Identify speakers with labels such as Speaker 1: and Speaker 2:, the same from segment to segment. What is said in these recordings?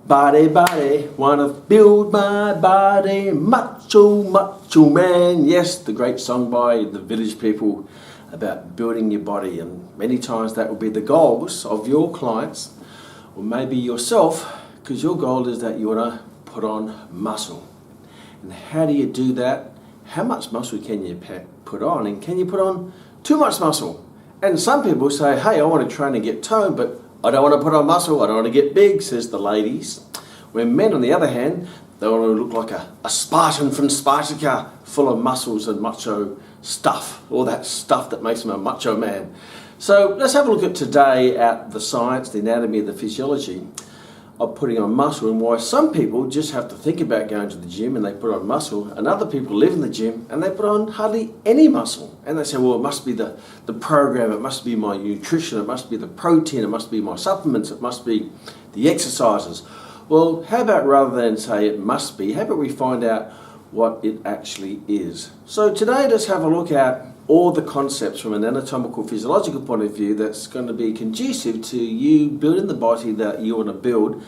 Speaker 1: Body, wanna build my body, macho man. Yes, the great song by the Village People about building your body, and many times that will be the goals of your clients or maybe yourself, because your goal is that you wanna put on muscle. And how do you do that? How much muscle can you put on, and can you put on too much muscle? And some people say, hey, I want to train and get toned, but I don't want to put on muscle, I don't want to get big, says the ladies. When men, on the other hand, they want to look like a Spartan from Sparta, full of muscles and macho stuff, all that stuff that makes them a macho man. So let's have a look at today at the science, the anatomy, the physiology of putting on muscle, and why some people just have to think about going to the gym and they put on muscle, and other people live in the gym and they put on hardly any muscle. And they say, well, it must be the program, it must be my nutrition, it must be the protein, it must be my supplements, it must be the exercises. Well, how about rather than say it must be, how about we find out what it actually is? So today let's have a look at all the concepts from an anatomical physiological point of view that's going to be conducive to you building the body that you want to build,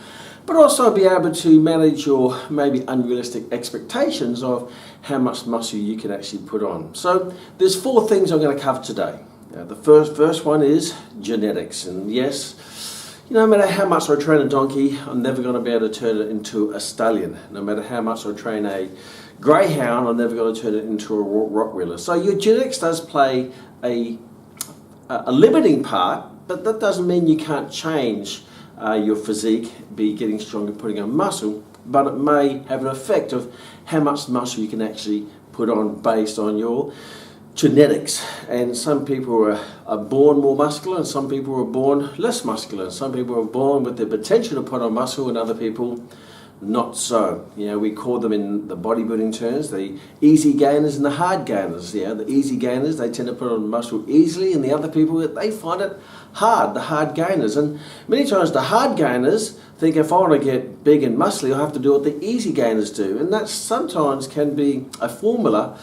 Speaker 1: but also be able to manage your maybe unrealistic expectations of how much muscle you can actually put on. So there's 4 things I'm going to cover today. The first one is genetics, and yes, no matter how much I train a donkey, I'm never going to be able to turn it into a stallion. No matter how much I train a greyhound, I'm never going to turn it into a Rottweiler. So your genetics does play a limiting part, but that doesn't mean you can't change your physique, be getting stronger, putting on muscle, but it may have an effect of how much muscle you can actually put on based on your genetics. And some people are born more muscular, and some people are born less muscular. Some people are born with the potential to put on muscle, and other people not so. You know, we call them in the bodybuilding terms the easy gainers and the hard gainers. You know, the easy gainers, they tend to put on muscle easily, and the other people, they find it hard, the hard gainers. And many times the hard gainers think, if I want to get big and muscly, I have to do what the easy gainers do. And that sometimes can be a formula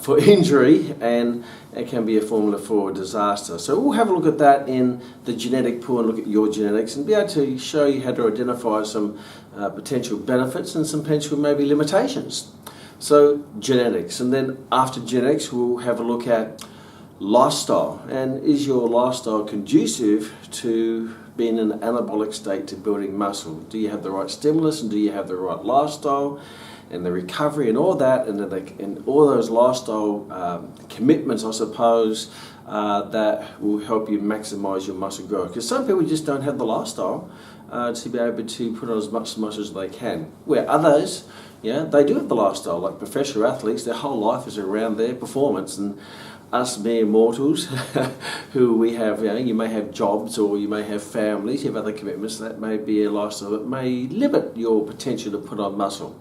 Speaker 1: for injury, and it can be a formula for disaster. So we'll have a look at that in the genetic pool and look at your genetics and be able to show you how to identify some potential benefits and some potential maybe limitations. So genetics, and then after genetics we'll have a look at lifestyle, and is your lifestyle conducive to being in an anabolic state to building muscle? Do you have the right stimulus, and do you have the right lifestyle and the recovery and all that, and all those lifestyle commitments, I suppose, that will help you maximize your muscle growth? Because some people just don't have the lifestyle to be able to put on as much muscle as they can, where others, they do have the lifestyle. Like professional athletes, their whole life is around their performance, and us mere mortals who we have, you may have jobs, or you may have families, you have other commitments, that may be a lifestyle that may limit your potential to put on muscle.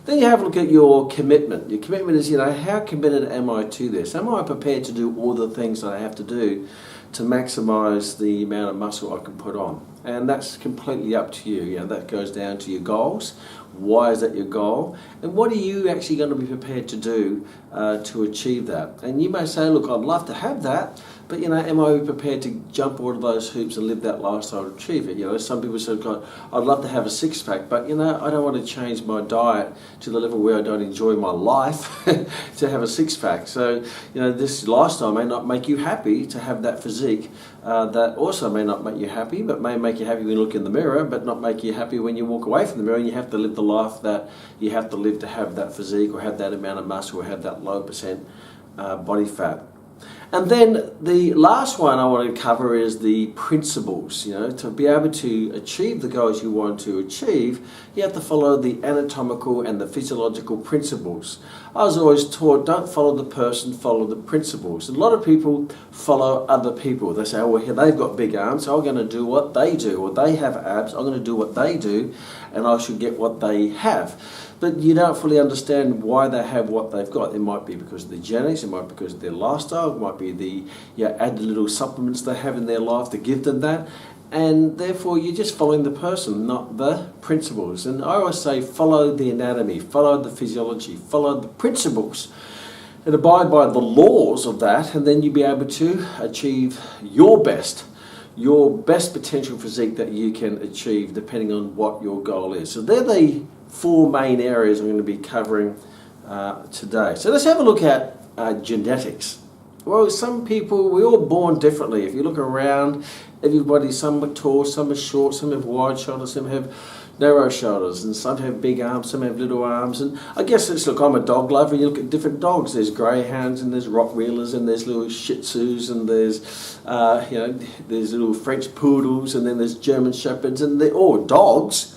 Speaker 1: Then you have a look at your commitment. Your commitment is, how committed am I to this? Am I prepared to do all the things that I have to do to maximize the amount of muscle I can put on? And that's completely up to you. That goes down to your goals. Why is that your goal? And what are you actually going to be prepared to do to achieve that? And you may say, look, I'd love to have that, but am I prepared to jump all of those hoops and live that lifestyle to achieve it? Some people say, I'd love to have a six-pack, but I don't want to change my diet to the level where I don't enjoy my life to have a six-pack. So this lifestyle may not make you happy to have that physique. That also may not make you happy, but may make you happy when you look in the mirror, but not make you happy when you walk away from the mirror and you have to live the life that you have to live to have that physique, or have that amount of muscle, or have that low percent body fat. And then the last one I want to cover is the principles. To be able to achieve the goals you want to achieve, you have to follow the anatomical and the physiological principles. I was always taught, don't follow the person, follow the principles. And a lot of people follow other people. They say, well, they've got big arms, so I'm going to do what they do. Or they have abs, I'm going to do what they do, and I should get what they have. But you don't fully understand why they have what they've got. It might be because of their genetics, it might be because of their lifestyle, it might be the added little supplements they have in their life to give them that. And therefore you're just following the person, not the principles. And I always say follow the anatomy, follow the physiology, follow the principles, and abide by the laws of that, and then you'll be able to achieve your best your best potential physique that you can achieve depending on what your goal is. So they're the 4 main areas I'm going to be covering today. So let's have a look at genetics. Well, some people, we're all born differently. If you look around, everybody, some are tall, some are short, some have wide shoulders, some have narrow shoulders, and some have big arms, some have little arms. And I guess it's, look, I'm a dog lover, and you look at different dogs. There's greyhounds, and there's Rottweilers, and there's little Shih Tzus, and there's there's little French poodles, and then there's German shepherds, and they're all dogs.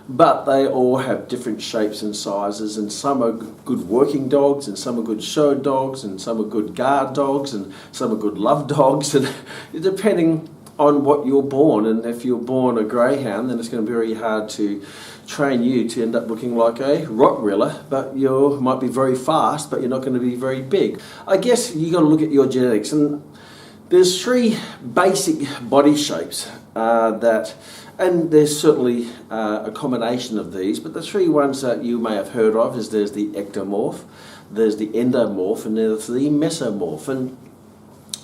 Speaker 1: But they all have different shapes and sizes, and some are good working dogs, and some are good show dogs, and some are good guard dogs, and some are good love dogs, and depending on what you're born. And if you're born a greyhound, then it's going to be very hard to train you to end up looking like a Rottweiler, but you might be very fast, but you're not going to be very big. I guess you got to look at your genetics, and there's 3 basic body shapes and there's certainly a combination of these, but the 3 ones that you may have heard of is there's the ectomorph, there's the endomorph, and there's the mesomorph. And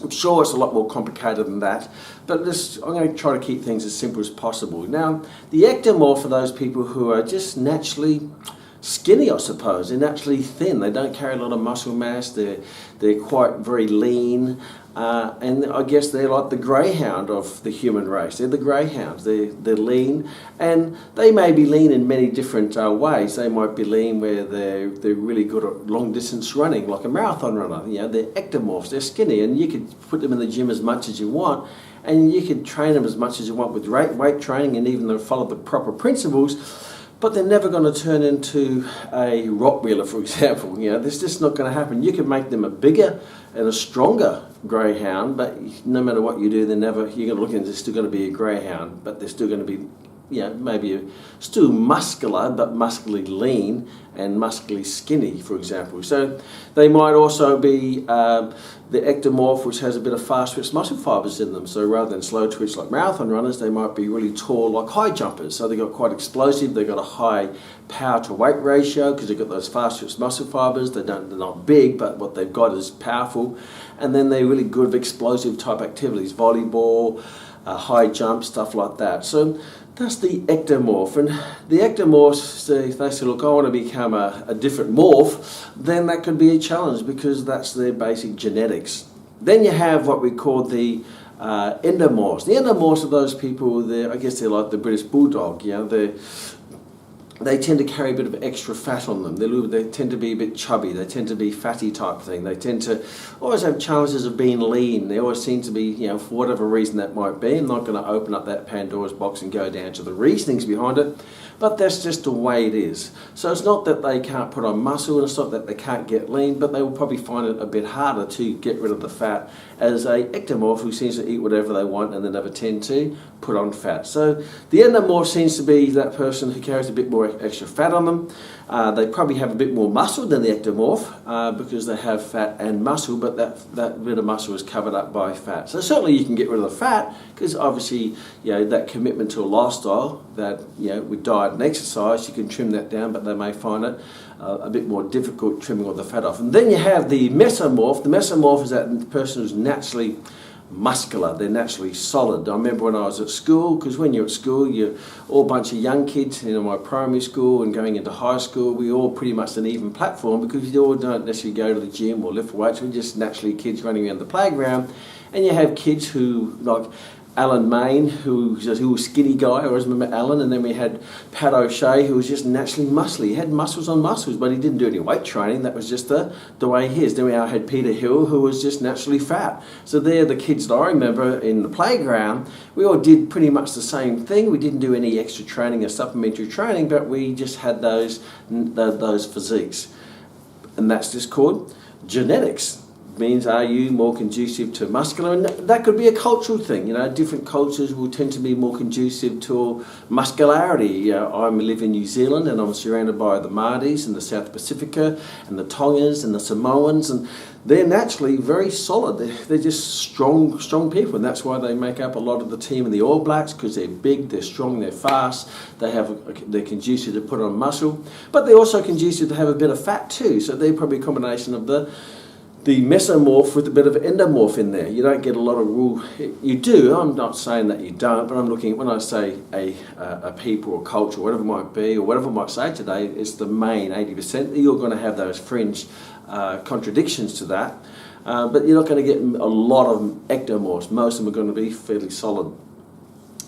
Speaker 1: I'm sure it's a lot more complicated than that, but I'm going to try to keep things as simple as possible. Now, the ectomorph are those people who are just naturally skinny, I suppose. They're naturally thin. They don't carry a lot of muscle mass. They're quite very lean. And I guess they're like the greyhound of the human race. They're the greyhounds. They're lean, and they may be lean in many different ways. They might be lean where they're really good at long distance running, like a marathon runner. You know, they're ectomorphs. They're skinny, and you could put them in the gym as much as you want, and you could train them as much as you want with weight training, and even follow the proper principles. But they're never going to turn into a Rottweiler, for example. You know, this is just not going to happen. You can make them a bigger and a stronger greyhound, but no matter what you do, you're going to look at, they're still going to be a greyhound, but they're still going to be, maybe still muscular, but muscularly lean and muscularly skinny, for example. So they might also be the ectomorph, which has a bit of fast twitch muscle fibers in them. So rather than slow twitch like marathon runners, they might be really tall like high jumpers. So they've got quite explosive, they've got a high power to weight ratio because they've got those fast twitch muscle fibers. They're not big, but what they've got is powerful. And then they're really good with explosive type activities, volleyball, high jump, stuff like that. So that's the ectomorph. And the ectomorphs, if they say, look, I want to become a different morph, then that could be a challenge because that's their basic genetics. Then you have what we call the endomorphs. The endomorphs are those people, I guess they're like the British Bulldog. You know, they tend to carry a bit of extra fat on them. They tend to be a bit chubby. They tend to be fatty type thing. They tend to always have challenges of being lean. They always seem to be, for whatever reason that might be. I'm not going to open up that Pandora's box and go down to the reasonings behind it, but that's just the way it is. So it's not that they can't put on muscle, and it's not that they can't get lean, but they will probably find it a bit harder to get rid of the fat as a ectomorph who seems to eat whatever they want and they never tend to put on fat. So the endomorph seems to be that person who carries a bit more extra fat on them. They probably have a bit more muscle than the ectomorph because they have fat and muscle, but that bit of muscle is covered up by fat. So certainly you can get rid of the fat because obviously that commitment to a lifestyle that with diet and exercise you can trim that down, but they may find it a bit more difficult trimming all the fat off. And then you have the mesomorph. The mesomorph is that person who's naturally muscular, they're naturally solid. I remember when I was at school, because when you're at school, you're all a bunch of young kids, my primary school and going into high school, we all pretty much an even platform because you all don't necessarily go to the gym or lift weights, we're just naturally kids running around the playground. And you have kids who, like Alan Main, who was a skinny guy, I always remember Alan, and then we had Pat O'Shea, who was just naturally muscly. He had muscles on muscles, but he didn't do any weight training. That was just the way he is. Then we had Peter Hill, who was just naturally fat. So they're the kids that I remember in the playground. We all did pretty much the same thing. We didn't do any extra training or supplementary training, but we just had those physiques. And that's just called genetics. Means, are you more conducive to muscular? And that could be a cultural thing. Different cultures will tend to be more conducive to muscularity. I live in New Zealand and I'm surrounded by the Māoris and the South Pacifica and the Tongans and the Samoans, and they're naturally very solid. They're just strong people, and that's why they make up a lot of the team in the All Blacks, because they're big, they're strong, they're fast, they're conducive to put on muscle, but they're also conducive to have a bit of fat too. So they're probably a combination of the the mesomorph with a bit of endomorph in there. You don't get a lot of rule. You do. I'm not saying that you don't, but I'm looking at when I say a people or culture, or whatever it might be, or whatever I might say today, it's the main 80%. You're going to have those fringe contradictions to that, but you're not going to get a lot of ectomorphs. Most of them are going to be fairly solid.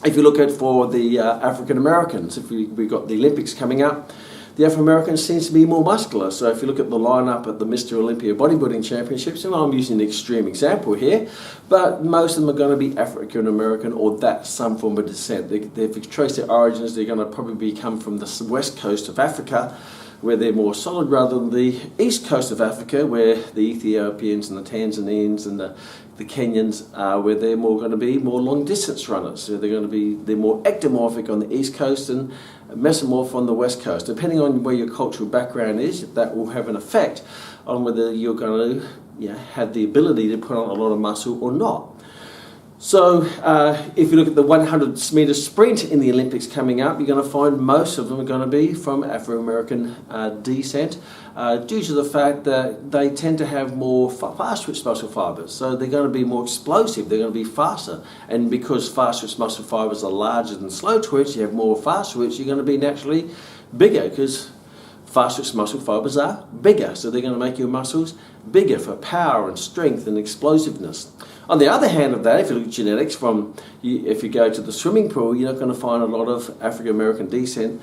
Speaker 1: If you look at for the African Americans, if we've got the Olympics coming up, the African Americans seems to be more muscular. So if you look at the lineup at the Mr. Olympia Bodybuilding Championships, and I'm using an extreme example here, but most of them are going to be African American or that some form of descent. If you trace their origins, they're going to probably come from the west coast of Africa, where they're more solid, rather than the east coast of Africa, where the Ethiopians and the Tanzanians and the Kenyans are, where they're more going to be more long distance runners. So they're more ectomorphic on the east coast and mesomorph on the west coast. Depending on where your cultural background is, that will have an effect on whether you're going to have the ability to put on a lot of muscle or not. So if you look at the 100 metre sprint in the Olympics coming up, you're going to find most of them are going to be from Afro-American descent, due to the fact that they tend to have more fast-twitch muscle fibres. So they're going to be more explosive, they're going to be faster. And because fast-twitch muscle fibres are larger than slow-twitch, you have more fast-twitch, you're going to be naturally bigger, because fast-twitch muscle fibres are bigger. So they're going to make your muscles bigger for power and strength and explosiveness. On the other hand of that, if you look at genetics, if you go to the swimming pool, you're not going to find a lot of African American descent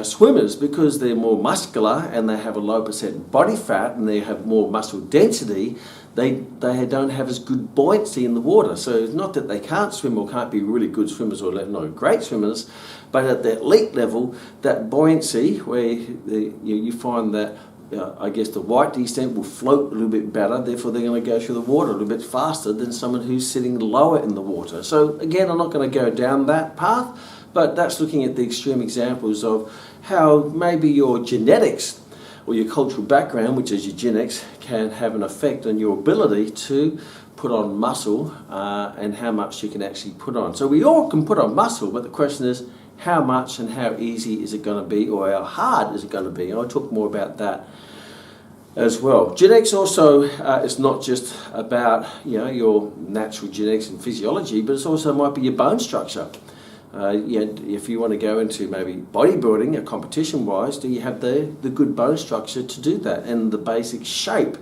Speaker 1: swimmers, because they're more muscular and they have a low percent body fat and they have more muscle density. They don't have as good buoyancy in the water. So it's not that they can't swim or can't be really good swimmers or not great swimmers, but at the elite level, that buoyancy where you find that I guess the white descent will float a little bit better, therefore they're going to go through the water a little bit faster than someone who's sitting lower in the water. So again, I'm not going to go down that path, but that's looking at the extreme examples of how maybe your genetics or your cultural background, which is your genetics, can have an effect on your ability to put on muscle and how much you can actually put on. So we all can put on muscle, but the question is how much and how easy is it going to be, or how hard is it going to be? I'll talk more about that as well. Genetics also is not just about your natural genetics and physiology, but it also might be your bone structure. If you want to go into maybe bodybuilding, competition-wise, do you have the good bone structure to do that, and the basic shape?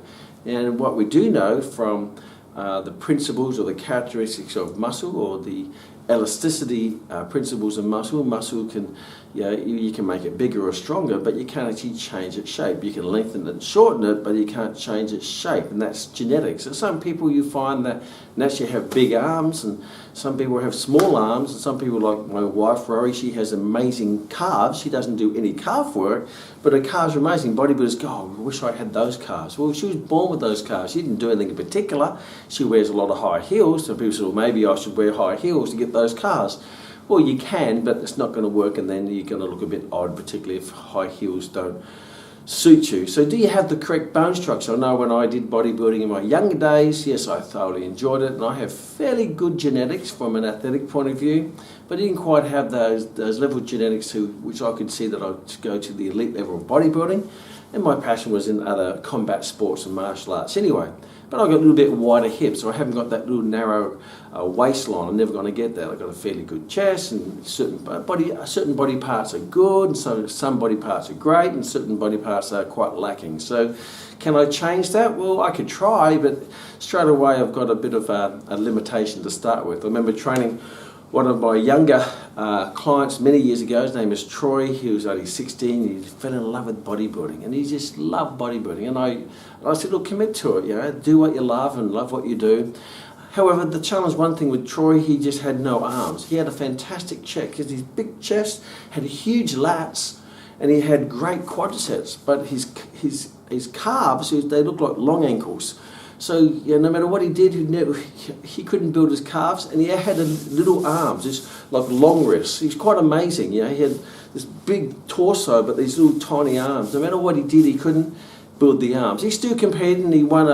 Speaker 1: And what we do know from the principles or the characteristics of muscle, or the elasticity principles of muscle can, you can make it bigger or stronger, but you can't actually change its shape. You can lengthen it and shorten it, but you can't change its shape, and that's genetics. So some people you find that naturally have big arms, and some people have small arms, and some people, like my wife Rory, she has amazing calves. She doesn't do any calf work, but her calves are amazing. Bodybuilders go, oh, I wish I had those calves. Well, she was born with those calves. She didn't do anything in particular. She wears a lot of high heels, so people say, well, maybe I should wear high heels to get those calves. Well, you can, but it's not going to work, and then you're going to look a bit odd, particularly if high heels don't suit you. So do you have the correct bone structure? I know when I did bodybuilding in my younger days, yes, I thoroughly enjoyed it, and I have fairly good genetics from an athletic point of view, but I didn't quite have those level of genetics which I could see that I'd go to the elite level of bodybuilding, and my passion was in other combat sports and martial arts anyway. But I've got a little bit wider hips, so I haven't got that little narrow waistline. I'm never going to get that. I've got a fairly good chest, and certain body parts are good, and so some body parts are great, and certain body parts are quite lacking. So can I change that? Well, I could try, but straight away I've got a bit of a limitation to start with. I remember training one of my younger clients many years ago. His name is Troy. He was only 16. He fell in love with bodybuilding, and he just loved bodybuilding. And I said, look, commit to it. Do what you love and love what you do. However, the challenge, one thing with Troy, he just had no arms. He had a fantastic chest. His big chest had huge lats, and he had great quadriceps. But his calves, they looked like long ankles. So no matter what he did, he couldn't build his calves, and he had little arms, just like long wrists. He's quite amazing. He had this big torso, but these little tiny arms. No matter what he did, he couldn't build the arms. He still competed, and he won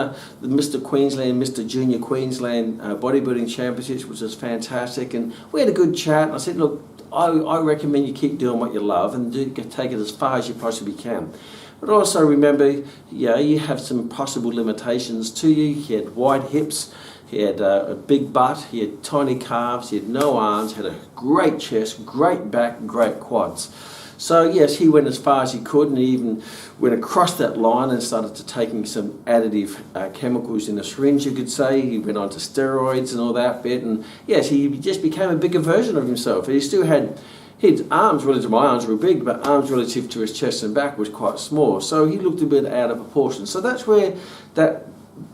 Speaker 1: the Mr. Queensland, Mr. Junior Queensland bodybuilding championships, which was fantastic. And we had a good chat. And I said, look, I recommend you keep doing what you love and take it as far as you possibly can. But also remember, you have some possible limitations to you. He had wide hips, he had a big butt, he had tiny calves, he had no arms, had a great chest, great back, great quads. So yes, he went as far as he could, and he even went across that line and started to taking some additive chemicals in the syringe, you could say. He went on to steroids and all that bit, and yes, he just became a bigger version of himself. He still had his arms relative to my arms were big, but arms relative to his chest and back was quite small. So he looked a bit out of proportion. So that's where that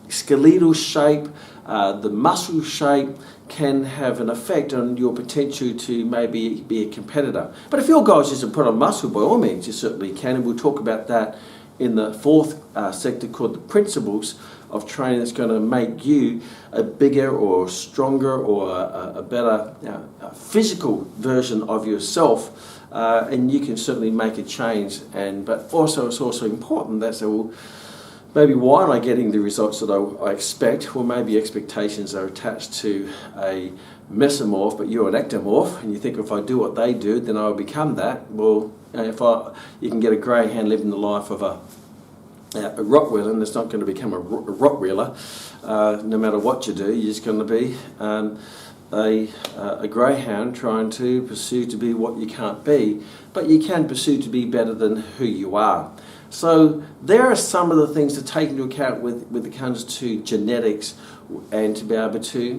Speaker 1: skeletal shape, the muscle shape, can have an effect on your potential to maybe be a competitor. But if your goal is just to put on muscle, by all means, you certainly can. And we'll talk about that in the fourth sector called the principles of training that's going to make you a bigger or stronger or a better physical version of yourself. And you can certainly make a change. But also, it's also important that maybe why am I getting the results that I expect? Well, maybe expectations are attached to a mesomorph, but you're an ectomorph, and you think if I do what they do, then I'll become that. Well, you can get a greyhound living the life of a Rottweiler, and it's not going to become a Rottweiler. No matter what you do, you're just going to be a greyhound trying to pursue to be what you can't be, but you can pursue to be better than who you are. So there are some of the things to take into account when it comes to genetics, and to be able to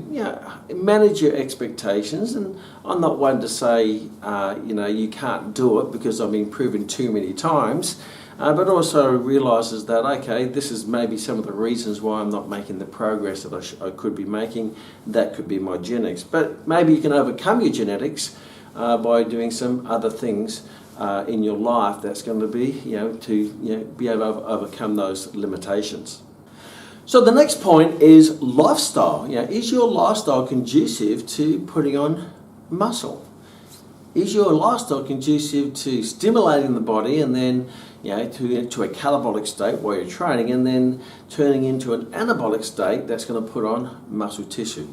Speaker 1: manage your expectations. And I'm not one to say you can't do it because I've been proven too many times, but also realises that okay, this is maybe some of the reasons why I'm not making the progress that I could be making. That could be my genetics, but maybe you can overcome your genetics by doing some other things in your life that's going to be, be able to overcome those limitations. So the next point is lifestyle. Is your lifestyle conducive to putting on muscle? Is your lifestyle conducive to stimulating the body and then, to a catabolic state while you're training, and then turning into an anabolic state that's going to put on muscle tissue?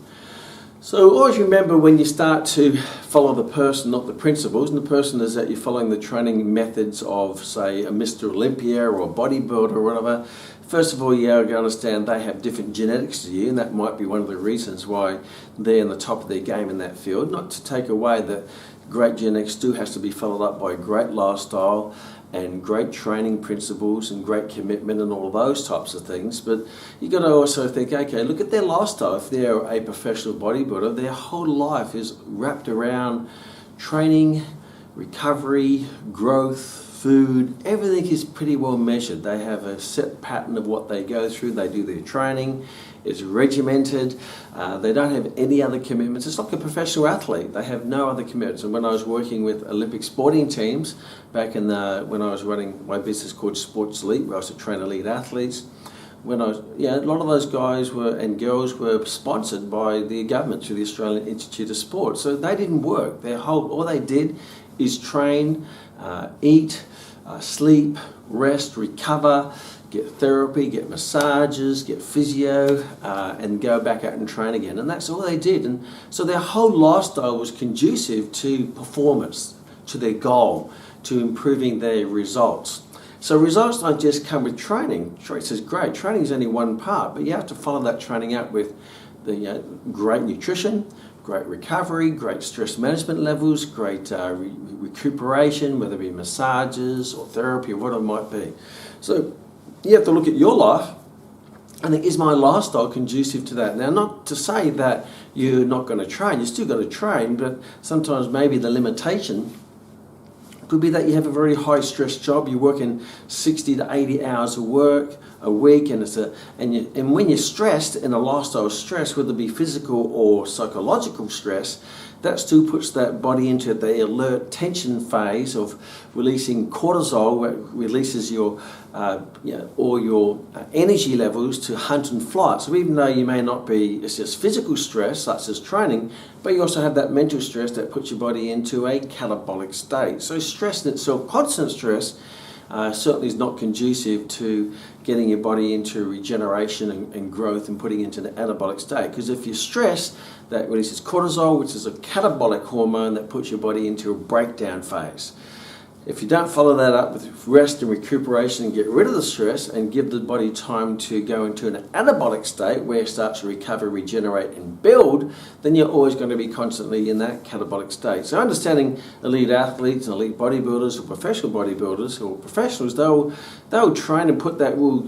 Speaker 1: So always remember, when you start to follow the person, not the principles, and the person is that you're following the training methods of, say, a Mr. Olympia or a bodybuilder or whatever. First of all, you have to understand they have different genetics to you, and that might be one of the reasons why they're in the top of their game in that field. Not to take away that great genetics do has to be followed up by great lifestyle and great training principles and great commitment and all of those types of things. But you've got to also think, okay, look at their lifestyle. If they're a professional bodybuilder, their whole life is wrapped around training, recovery, growth, food. Everything is pretty well measured. They have a set pattern of what they go through. They do their training. It's regimented. They don't have any other commitments. It's like a professional athlete. They have no other commitments. And when I was working with Olympic sporting teams back when I was running my business called Sports Elite, where I was to train elite athletes, a lot of those guys and girls were sponsored by the government through the Australian Institute of Sport. So they didn't work. All they did is train, eat, sleep, rest, recover, get therapy, get massages, get physio, and go back out and train again. And that's all they did. And so their whole lifestyle was conducive to performance, to their goal, to improving their results. So results don't just come with training. This is great. Training is only one part, but you have to follow that training up with the great nutrition, great recovery, great stress management levels, great recuperation, whether it be massages or therapy or what it might be. So you have to look at your life and think, is my lifestyle conducive to that? Now, not to say that you're not going to train, you're still going to train, but sometimes maybe the limitation could be that you have a very high stress job. You're working 60 to 80 hours of work a week, and when you're stressed in a lifestyle of stress, whether it be physical or psychological stress, that still puts that body into the alert tension phase of releasing cortisol, where it releases all your energy levels to hunt and flight. So even though you may not be, it's just physical stress, such as training, but you also have that mental stress that puts your body into a catabolic state. So stress in itself, constant stress, certainly is not conducive to getting your body into regeneration and growth and putting into the anabolic state. Because if you're stressed, that releases cortisol, which is a catabolic hormone that puts your body into a breakdown phase. If you don't follow that up with rest and recuperation and get rid of the stress and give the body time to go into an anabolic state where it starts to recover, regenerate and build, then you're always going to be constantly in that catabolic state. So understanding elite athletes and elite bodybuilders or professional bodybuilders or professionals, they'll train and put that real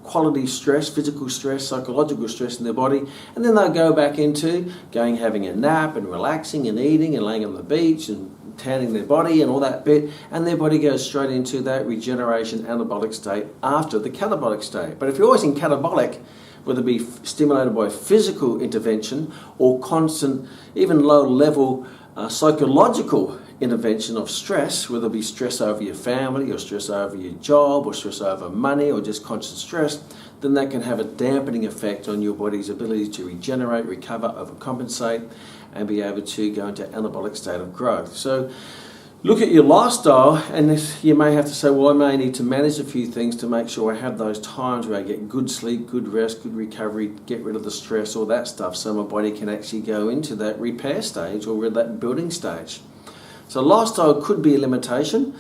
Speaker 1: quality stress, physical stress, psychological stress in their body, and then they'll go back into having a nap and relaxing and eating and laying on the beach and tanning their body and all that bit, and their body goes straight into that regeneration anabolic state after the catabolic state. But if you're always in catabolic, whether it be stimulated by physical intervention or constant, even low level psychological intervention of stress, whether it be stress over your family or stress over your job or stress over money or just constant stress, then that can have a dampening effect on your body's ability to regenerate, recover, overcompensate, and be able to go into anabolic state of growth. So look at your lifestyle, and you may have to say, well, I may need to manage a few things to make sure I have those times where I get good sleep, good rest, good recovery, get rid of the stress, all that stuff, so my body can actually go into that repair stage or that building stage. So lifestyle could be a limitation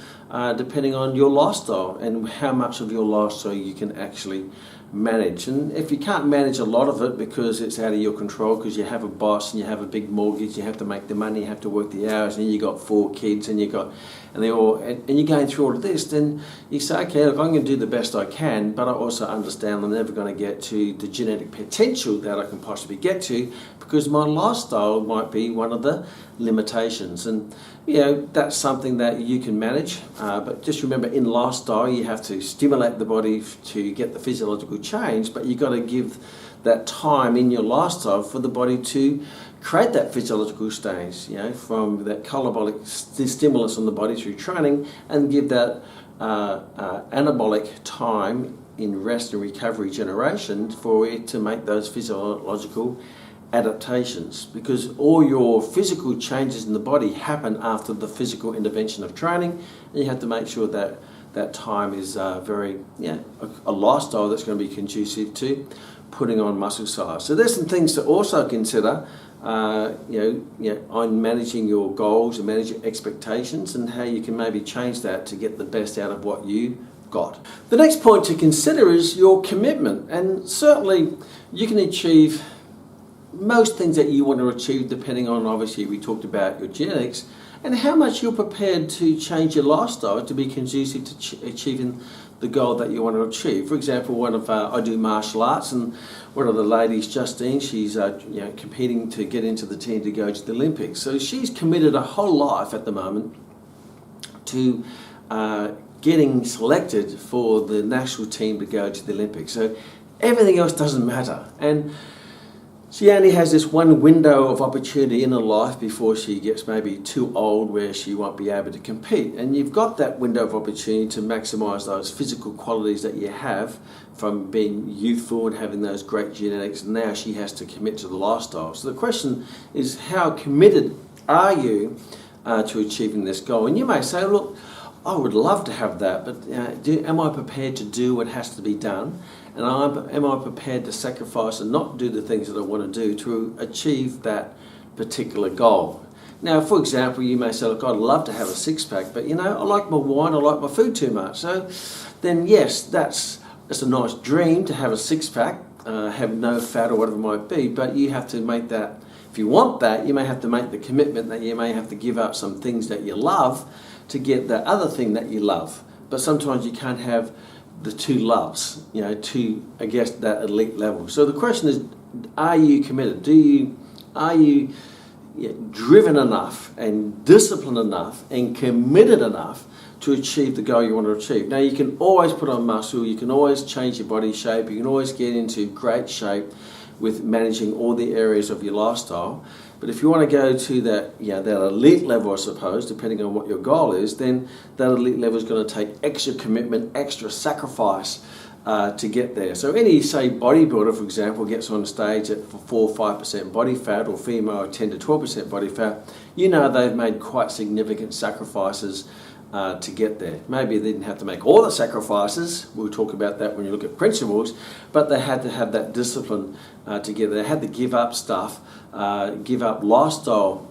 Speaker 1: depending on your lifestyle and how much of your lifestyle you can actually manage. And if you can't manage a lot of it because it's out of your control, because you have a boss and you have a big mortgage, you have to make the money, you have to work the hours, and you got 4 kids and you're going through all of this, then you say, okay, look, I'm going to do the best I can, but I also understand I'm never going to get to the genetic potential that I can possibly get to because my lifestyle might be one of the limitations. And that's something that you can manage, but just remember, in lifestyle you have to stimulate the body to get the physiological change, but you've got to give that time in your lifestyle for the body to create that physiological stage, from that catabolic stimulus on the body through training, and give that anabolic time in rest and recovery generation for it to make those physiological adaptations, because all your physical changes in the body happen after the physical intervention of training, and you have to make sure that that time is a lifestyle that's going to be conducive to putting on muscle size. So there's some things to also consider on managing your goals and managing expectations, and how you can maybe change that to get the best out of what you got. The next point to consider is your commitment, and certainly you can achieve most things that you want to achieve depending on, obviously we talked about your genetics and how much you're prepared to change your lifestyle to be conducive to achieving the goal that you want to achieve. For example, I do martial arts, and one of the ladies, Justine, she's competing to get into the team to go to the Olympics. So she's committed a whole life at the moment to getting selected for the national team to go to the Olympics. So everything else doesn't matter. And she only has this one window of opportunity in her life before she gets maybe too old where she won't be able to compete. And you've got that window of opportunity to maximise those physical qualities that you have from being youthful and having those great genetics. And now she has to commit to the lifestyle. So the question is, how committed are you to achieving this goal? And you may say, look, I would love to have that, but am I prepared to do what has to be done? And am I prepared to sacrifice and not do the things that I want to do to achieve that particular goal? Now, for example, you may say, look, I'd love to have a six-pack, but I like my wine, I like my food too much. So then, yes, that's a nice dream to have a six-pack, have no fat or whatever it might be, but you have to make that, if you want that, you may have to make the commitment that you may have to give up some things that you love to get that other thing that you love. But sometimes you can't have the two loves, to, I guess, that elite level. So the question is, are you committed? Are you driven enough and disciplined enough and committed enough to achieve the goal you want to achieve? Now, you can always put on muscle, you can always change your body shape, you can always get into great shape with managing all the areas of your lifestyle. But if you want to go to that elite level, I suppose, depending on what your goal is, then that elite level is going to take extra commitment, extra sacrifice to get there. So any, say, bodybuilder, for example, gets on stage at 4 or 5% body fat, or female 10 to 12% body fat, they've made quite significant sacrifices to get there. Maybe they didn't have to make all the sacrifices, we'll talk about that when you look at principles, but they had to have that discipline to get there. They had to give up stuff, give up lifestyle,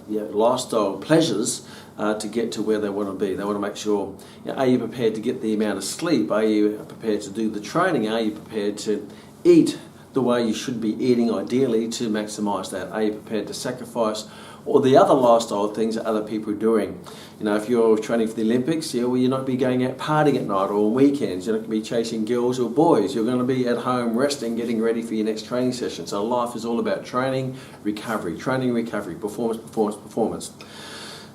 Speaker 1: lifestyle pleasures to get to where they want to be. They want to make sure, are you prepared to get the amount of sleep? Are you prepared to do the training? Are you prepared to eat the way you should be eating ideally to maximise that? Are you prepared to sacrifice all the other lifestyle things that other people are doing? If you're training for the Olympics, you're not be going out partying at night or on weekends. You're not going to be chasing girls or boys. You're going to be at home resting, getting ready for your next training session. So life is all about training, recovery, performance.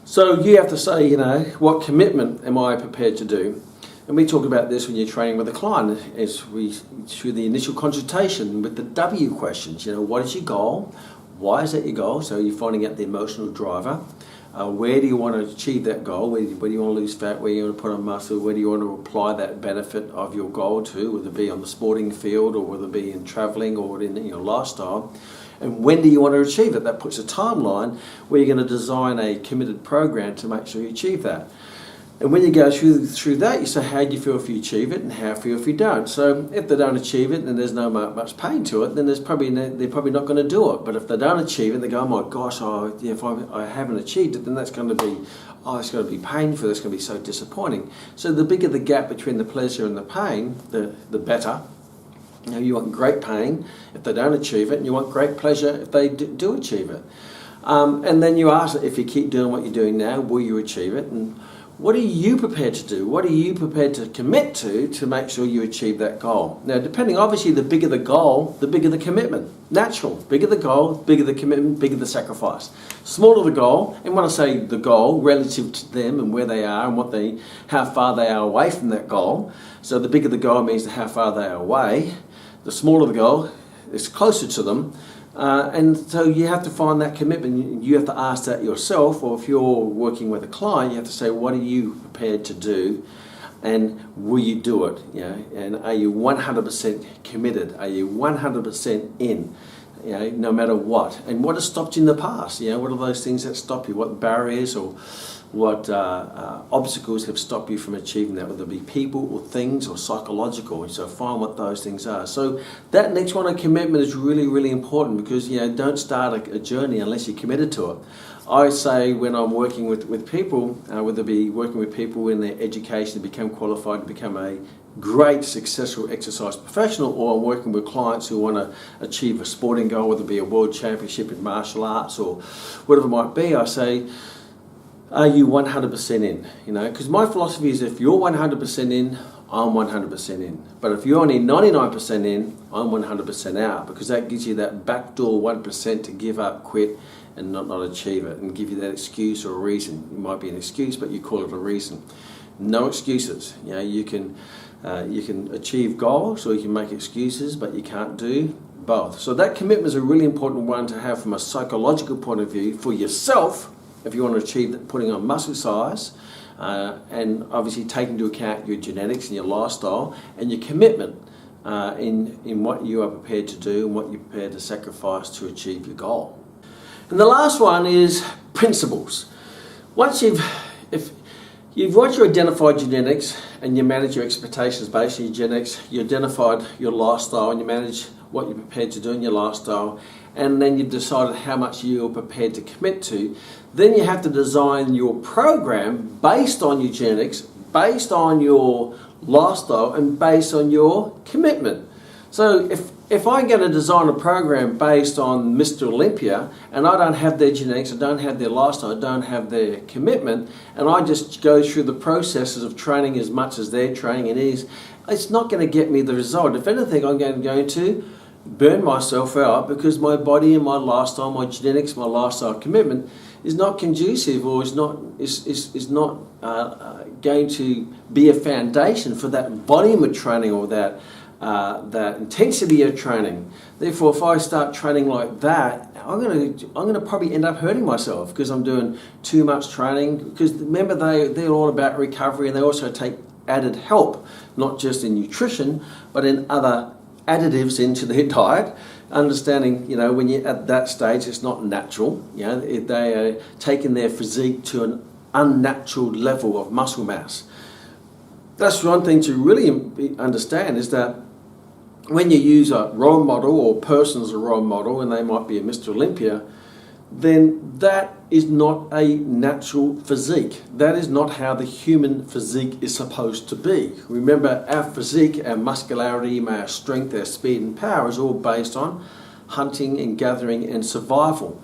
Speaker 1: So you have to say, what commitment am I prepared to do? And we talk about this when you're training with a client, as we through the initial consultation with the W questions. What is your goal? Why is that your goal? So you're finding out the emotional driver. Where do you want to achieve that goal? Where do you want to lose fat? Where do you want to put on muscle? Where do you want to apply that benefit of your goal to, whether it be on the sporting field or whether it be in travelling or in your lifestyle? And when do you want to achieve it? That puts a timeline where you're going to design a committed program to make sure you achieve that. And when you go through that, you say, how do you feel if you achieve it and how do you feel if you don't? So if they don't achieve it and there's no much pain to it, then they're probably not going to do it. But if they don't achieve it, they go, oh my gosh, if I haven't achieved it, then that's going to be, it's going to be painful, that's going to be so disappointing. So the bigger the gap between the pleasure and the pain, the better. You want great pain if they don't achieve it, and you want great pleasure if they do achieve it. And then you ask, if you keep doing what you're doing now, will you achieve it? And what are you prepared to do? What are you prepared to commit to make sure you achieve that goal? Now, depending, obviously, the bigger the goal, the bigger the commitment. Natural. Bigger the goal, bigger the commitment, bigger the sacrifice. Smaller the goal, and when I say the goal, relative to them and where they are and how far they are away from that goal. So the bigger the goal means how far they are away. The smaller the goal, it's closer to them. And so you have to find that commitment. You have to ask that yourself, or if you're working with a client, you have to say, what are you prepared to do, and will you do it? And are you 100% committed? Are you 100% in? No matter what. And what has stopped you in the past? What are those things that stop you? What barriers or what obstacles have stopped you from achieving that, whether it be people or things or psychological. So find what those things are. So that next one on commitment is really, really important, because don't start a journey unless you're committed to it. I say when I'm working with people, whether it be working with people in their education to become qualified to become a great successful exercise professional, or I'm working with clients who want to achieve a sporting goal, whether it be a world championship in martial arts or whatever it might be, I say, are you 100% in? Because my philosophy is, if you're 100% in, I'm 100% in. But if you're only 99% in, I'm 100% out, because that gives you that backdoor 1% to give up, quit, and not achieve it, and give you that excuse or a reason. It might be an excuse, but you call it a reason. No excuses. You can achieve goals, or you can make excuses, but you can't do both. So that commitment is a really important one to have from a psychological point of view for yourself, if you want to achieve that, putting on muscle size, and obviously take into account your genetics and your lifestyle and your commitment in what you are prepared to do and what you're prepared to sacrifice to achieve your goal. And the last one is principles. Once you've identified genetics and you manage your expectations based on your genetics, you identified your lifestyle and you manage what you're prepared to do in your lifestyle, and then you've decided how much you're prepared to commit to, then you have to design your program based on your genetics, based on your lifestyle, and based on your commitment. So if I'm going to design a program based on Mr. Olympia, and I don't have their genetics, I don't have their lifestyle, I don't have their commitment, and I just go through the processes of training as much as they're training, it's not going to get me the result. If anything, I'm going to burn myself out, because my body and my lifestyle, my genetics, my lifestyle commitment is not conducive, or is not going to be a foundation for that volume of training or that intensity of training. Therefore, if I start training like that, I'm going to probably end up hurting myself, because I'm doing too much training. Because remember, they're all about recovery, and they also take added help, not just in nutrition, but in other additives into their diet. Understanding, when you're at that stage, it's not natural. They are taking their physique to an unnatural level of muscle mass. That's one thing to really understand, is that when you use a role model or person as a role model, and they might be a Mr. Olympia, then that is not a natural physique. That is not how the human physique is supposed to be. Remember, our physique, our muscularity, our strength, our speed and power is all based on hunting and gathering and survival.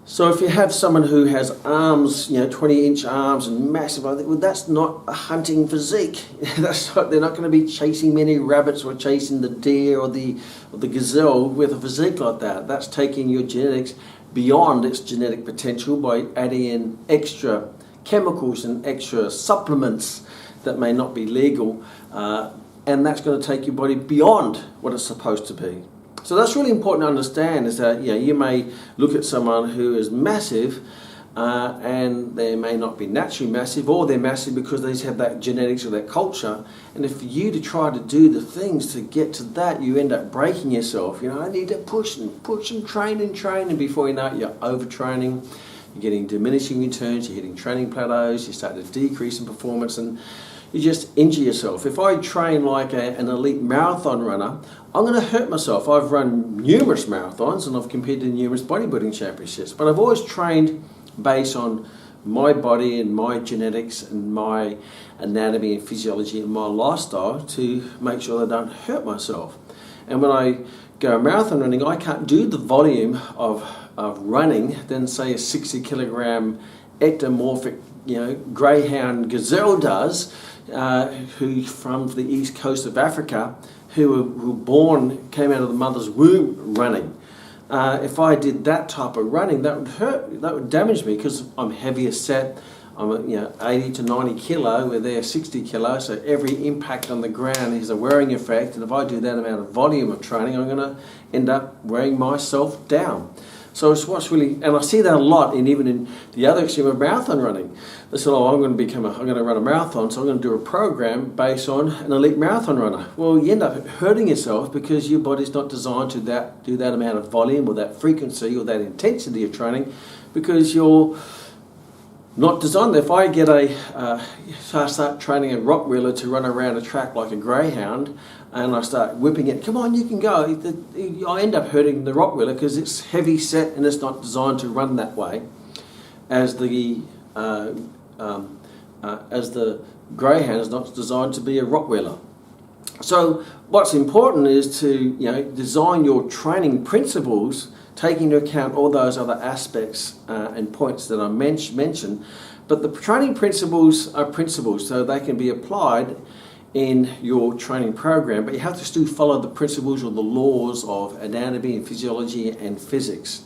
Speaker 1: So if you have someone who has arms, 20-inch arms and massive, well, that's not a hunting physique. They're not going to be chasing many rabbits or chasing the deer or the gazelle with a physique like that. That's taking your genetics beyond its genetic potential by adding in extra chemicals and extra supplements that may not be legal, and that's going to take your body beyond what it's supposed to be. So that's really important to understand, is that you may look at someone who is massive and they may not be naturally massive, or they're massive because they just have that genetics or that culture, and if you to try to do the things to get to that, you end up breaking yourself. I need to push and train, and before you know it, you're overtraining, you're getting diminishing returns, you're hitting training plateaus, you start to decrease in performance, and you just injure yourself. If I train like an elite marathon runner, I'm going to hurt myself. I've run numerous marathons and I've competed in numerous bodybuilding championships, but I've always trained based on my body and my genetics and my anatomy and physiology and my lifestyle to make sure that I don't hurt myself. And when I go marathon running, I can't do the volume of running than say a 60 kilogram ectomorphic greyhound gazelle does, who from the east coast of Africa, who came out of the mother's womb running. If I did that type of running, that would hurt, that would damage me, because I'm heavier set. I'm 80 to 90 kilo, where they're 60 kilo, so every impact on the ground is a wearing effect, and if I do that amount of volume of training, I'm going to end up wearing myself down. So it's what's really, and I see that a lot even in the other extreme of marathon running. They said, I'm going to run a marathon, so I'm going to do a program based on an elite marathon runner. Well, you end up hurting yourself because your body's not designed to do that amount of volume or that frequency or that intensity of training, because you're not designed. If I start training a Rottweiler to run around a track like a greyhound, and I start whipping it, come on, you can go, I end up hurting the Rottweiler because it's heavy set and it's not designed to run that way, as the greyhound is not designed to be a Rottweiler. So what's important is to design your training principles taking into account all those other aspects and points that I mentioned. But the training principles are principles, so they can be applied in your training program, but you have to still follow the principles or the laws of anatomy and physiology and physics.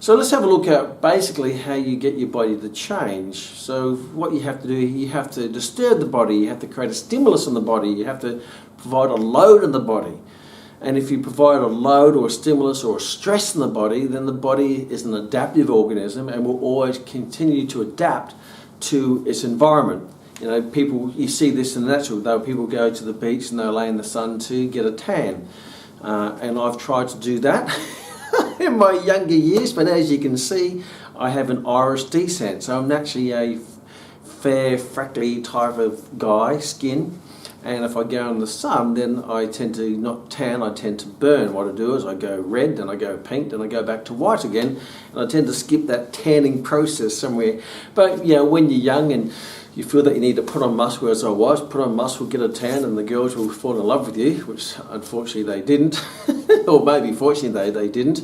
Speaker 1: So let's have a look at basically how you get your body to change. So what you have to do, you have to disturb the body, you have to create a stimulus in the body, you have to provide a load in the body. And if you provide a load or a stimulus or a stress in the body, then the body is an adaptive organism and will always continue to adapt to its environment. You see this in the natural, though. People go to the beach and they'll lay in the sun to get a tan. And I've tried to do that in my younger years, but as you can see, I have an Irish descent. So I'm naturally a fair, freckly type of guy, skin. And if I go in the sun, then I tend to not tan, I tend to burn. What I do is I go red, then I go pink, then I go back to white again. And I tend to skip that tanning process somewhere. But when you're young and you feel that you need to put on muscle, as I was, put on muscle, get a tan, and the girls will fall in love with you, which unfortunately they didn't, or maybe fortunately they didn't.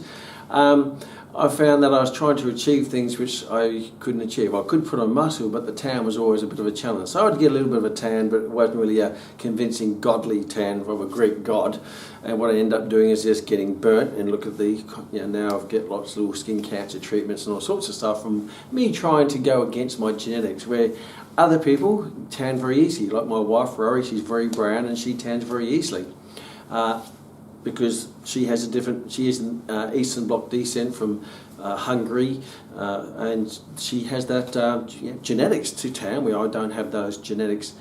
Speaker 1: I found that I was trying to achieve things which I couldn't achieve. I could put on muscle, but the tan was always a bit of a challenge. So I'd get a little bit of a tan, but it wasn't really a convincing godly tan from a Greek god. And what I end up doing is just getting burnt, and look at now I've got lots of little skin cancer treatments and all sorts of stuff from me trying to go against my genetics, where other people tan very easily. Like my wife, Rory, she's very brown and she tans very easily. Because she is an Eastern Bloc descent from Hungary, and she has that genetics to tan, where I don't have those genetics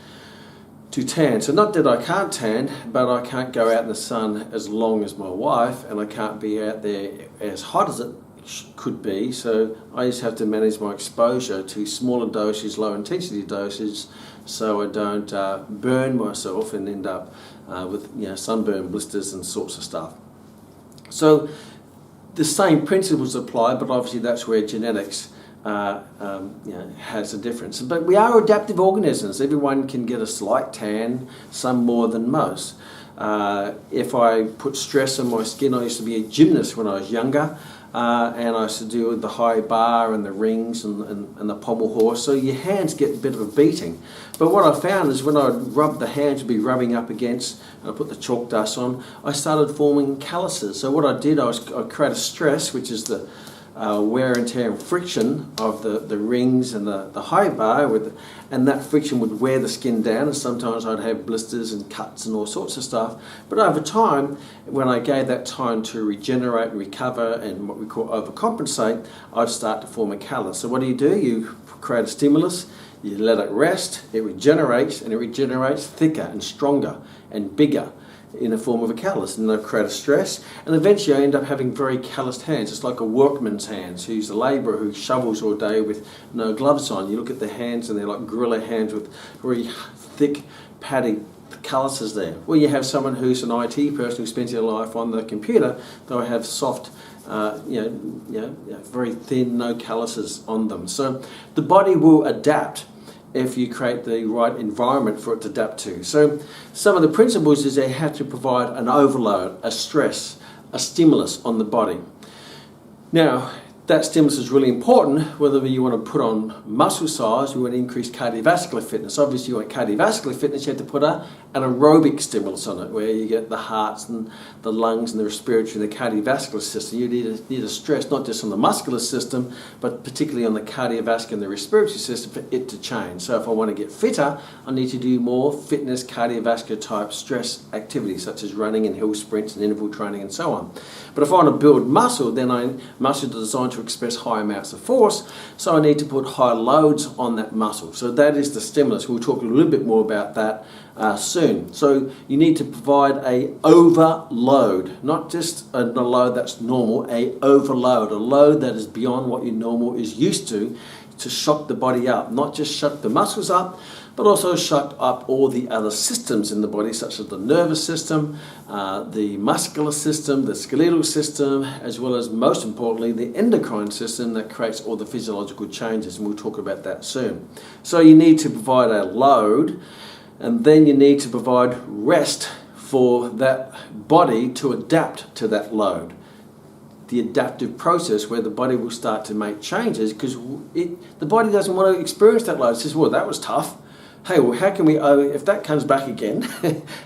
Speaker 1: to tan. So not that I can't tan, but I can't go out in the sun as long as my wife, and I can't be out there as hot as it could be. So I just have to manage my exposure to smaller doses, low intensity doses, so I don't burn myself and end up with sunburn, blisters and sorts of stuff. So the same principles apply, but obviously that's where genetics has a difference. But we are adaptive organisms. Everyone can get a slight tan, some more than most. If I put stress on my skin, I used to be a gymnast when I was younger, and I used to do the high bar and the rings and the pommel horse, so your hands get a bit of a beating. But what I found is when I rub the hands would be rubbing up against, and I put the chalk dust on, I started forming calluses. So what I did, I created stress, which is the wear and tear and friction of the rings and the high bar, and that friction would wear the skin down, and sometimes I'd have blisters and cuts and all sorts of stuff. But over time, when I gave that time to regenerate and recover and what we call overcompensate, I'd start to form a callus. So what do? You create a stimulus, you let it rest, it regenerates, and it regenerates thicker and stronger and bigger in the form of a callus, and they create a stress, and eventually I end up having very calloused hands. It's like a workman's hands, who's a labourer who shovels all day with no gloves on. You look at their hands and they're like gorilla hands with very thick, padded calluses there. Well, you have someone who's an IT person who spends their life on the computer, they'll have soft, very thin, no calluses on them. So the body will adapt if you create the right environment for it to adapt to. So some of the principles is they have to provide an overload, a stress, a stimulus on the body. Now, that stimulus is really important, whether you want to put on muscle size, you want to increase cardiovascular fitness. Obviously, you want cardiovascular fitness, you have to put an aerobic stimulus on it, where you get the hearts and the lungs and the respiratory and the cardiovascular system. You need a stress not just on the muscular system, but particularly on the cardiovascular and the respiratory system for it to change. So if I want to get fitter, I need to do more fitness, cardiovascular type stress activities, such as running and hill sprints and interval training and so on. But if I want to build muscle, then muscle is designed to express high amounts of force, so I need to put high loads on that muscle. So that is the stimulus. We'll talk a little bit more about that soon. So you need to provide a overload, not just a load that's normal, a overload, a load that is beyond what your normal is used to shock the body up, not just shock the muscles up, but also shock up all the other systems in the body, such as the nervous system, the muscular system, the skeletal system, as well as, most importantly, the endocrine system that creates all the physiological changes, and we'll talk about that soon. So you need to provide a load, and then you need to provide rest for that body to adapt to that load. The adaptive process where the body will start to make changes, because the body doesn't want to experience that load. It says, well, that was tough. Hey, well, how can we, if that comes back again,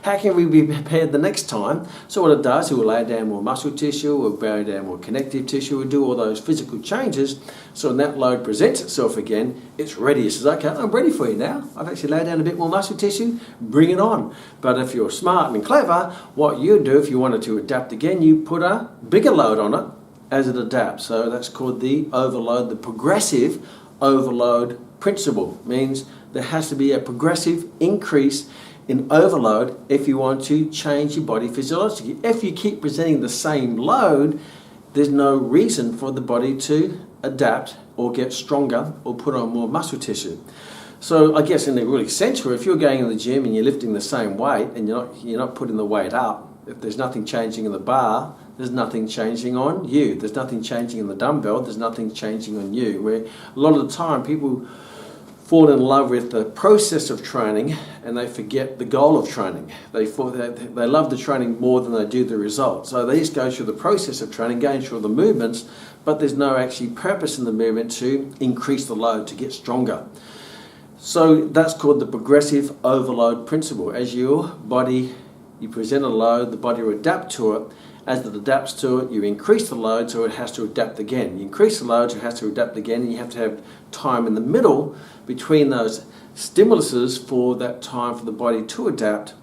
Speaker 1: how can we be prepared the next time? So what it does, it will lay down more muscle tissue, will lay down more connective tissue, will do all those physical changes. So when that load presents itself again, it's ready. It says, okay, I'm ready for you now. I've actually laid down a bit more muscle tissue, bring it on. But if you're smart and clever, what you do if you wanted to adapt again, you put a bigger load on it as it adapts. So that's called the overload, the progressive overload principle. Means there has to be a progressive increase in overload if you want to change your body physiologically. If you keep presenting the same load, there's no reason for the body to adapt or get stronger or put on more muscle tissue. So I guess in the really central, if you're going in the gym and you're lifting the same weight and you're not putting the weight up, if there's nothing changing in the bar, there's nothing changing on you. There's nothing changing in the dumbbell, there's nothing changing on you. Where a lot of the time people fall in love with the process of training and they forget the goal of training. They love the training more than they do the result. So they just go through the process of training, going through the movements, but there's no actually purpose in the movement to increase the load, to get stronger. So that's called the progressive overload principle. As your body, you present a load, the body will adapt to it. As it adapts to it, you increase the load, so it has to adapt again. You increase the load, so it has to adapt again, and you have to have time in the middle between those stimuluses for that time for the body to adapt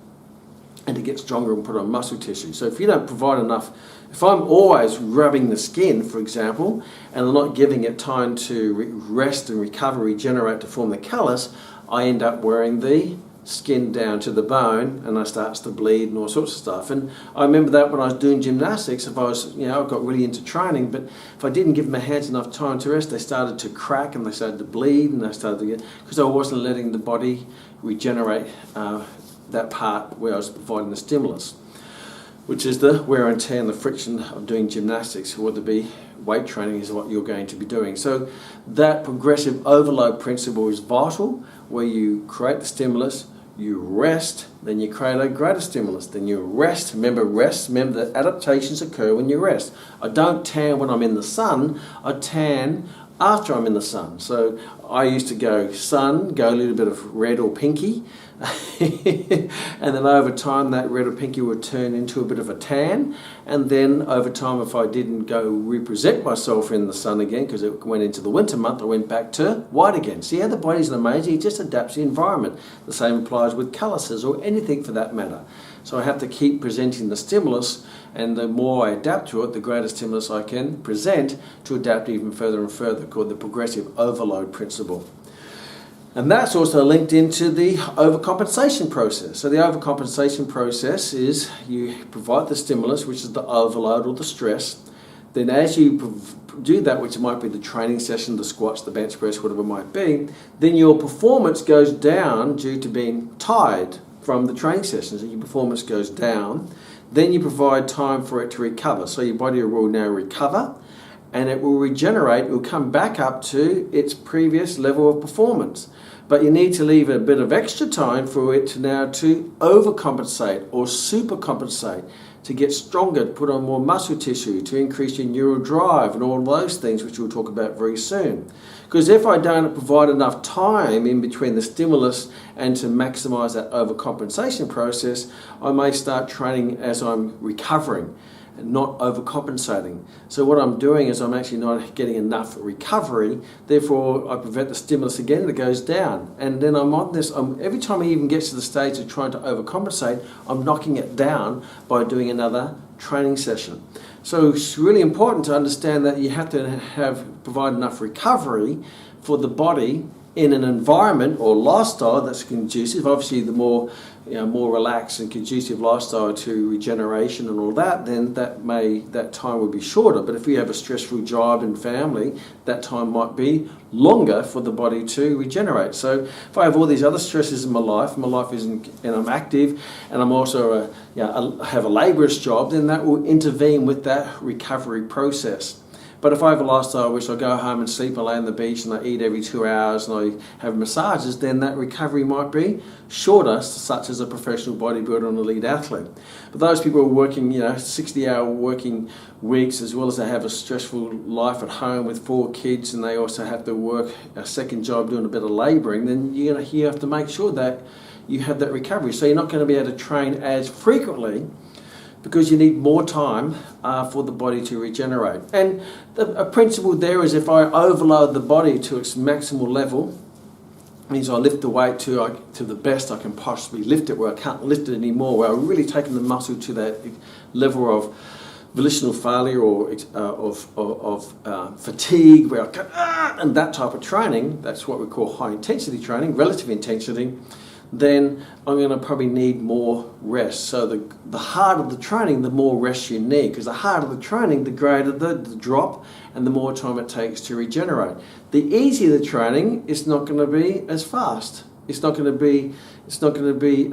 Speaker 1: and to get stronger and put on muscle tissue. So if you don't provide enough, if I'm always rubbing the skin, for example, and I'm not giving it time to rest and recover, regenerate to form the callus, I end up wearing the skin down to the bone and it starts to bleed and all sorts of stuff. And I remember that when I was doing gymnastics, if I was, I got really into training, but if I didn't give my hands enough time to rest, they started to crack and they started to bleed and they started to get, because I wasn't letting the body regenerate that part where I was providing the stimulus. which is the wear and tear and the friction of doing gymnastics, or whether it be weight training is what you're going to be doing. So that progressive overload principle is vital, where you create the stimulus, you rest, then you create a greater stimulus, then you rest. Remember that adaptations occur when you rest. I don't tan when I'm in the sun, I tan after I'm in the sun. So I used to go sun, go a little bit of red or pinky, and then over time that red or pinky would turn into a bit of a tan, and then over time, if I didn't go represent myself in the sun again because it went into the winter month, I went back to white again. See how the body's amazing? It just adapts to the environment. The same applies with calluses or anything for that matter. So I have to keep presenting the stimulus, and the more I adapt to it, the greater stimulus I can present to adapt even further and further, called the progressive overload principle. And that's also linked into the overcompensation process. So the overcompensation process is you provide the stimulus, which is the overload or the stress. Then as you do that, which might be the training session, the squats, the bench press, whatever it might be, then your performance goes down due to being tired from the training sessions, and your performance goes down. Then you provide time for it to recover. So your body will now recover, and it will regenerate, it will come back up to its previous level of performance. But you need to leave a bit of extra time for it to now to overcompensate or supercompensate, to get stronger, to put on more muscle tissue, to increase your neural drive and all those things which we'll talk about very soon. Because if I don't provide enough time in between the stimulus and to maximize that overcompensation process, I may start training as I'm recovering and not overcompensating. So what I'm doing is I'm actually not getting enough recovery, therefore I prevent the stimulus again and it goes down. And then I'm on this, every time I even get to the stage of trying to overcompensate, I'm knocking it down by doing another training session. So it's really important to understand that you have to provide enough recovery for the body in an environment or lifestyle that's conducive. Obviously, the more more relaxed and conducive lifestyle to regeneration and all that, then that time will be shorter. But if we have a stressful job and family, that time might be longer for the body to regenerate. So if I have all these other stresses in my life isn't, and I'm active, and I'm also have a labourous job, then that will intervene with that recovery process. But if I have a lifestyle which I go home and sleep, I lay on the beach and I eat every 2 hours and I have massages, then that recovery might be shorter, such as a professional bodybuilder and elite athlete. But those people are working 60-hour working weeks, as well as they have a stressful life at home with 4 kids, and they also have to work a second job doing a bit of labouring, then you have to make sure that you have that recovery. So you're not going to be able to train as frequently, because you need more time for the body to regenerate. And a principle there is, if I overload the body to its maximal level, means I lift the weight to the best I can possibly lift it, where I can't lift it anymore, where I've really taken the muscle to that level of volitional failure or of fatigue, where I can, and that type of training, that's what we call high intensity training, relative intensity, then I'm going to probably need more rest. So the harder the training, the more rest you need, because the harder the training, the greater the drop and the more time it takes to regenerate. The easier the training, it's not going to be as fast. It's not going to be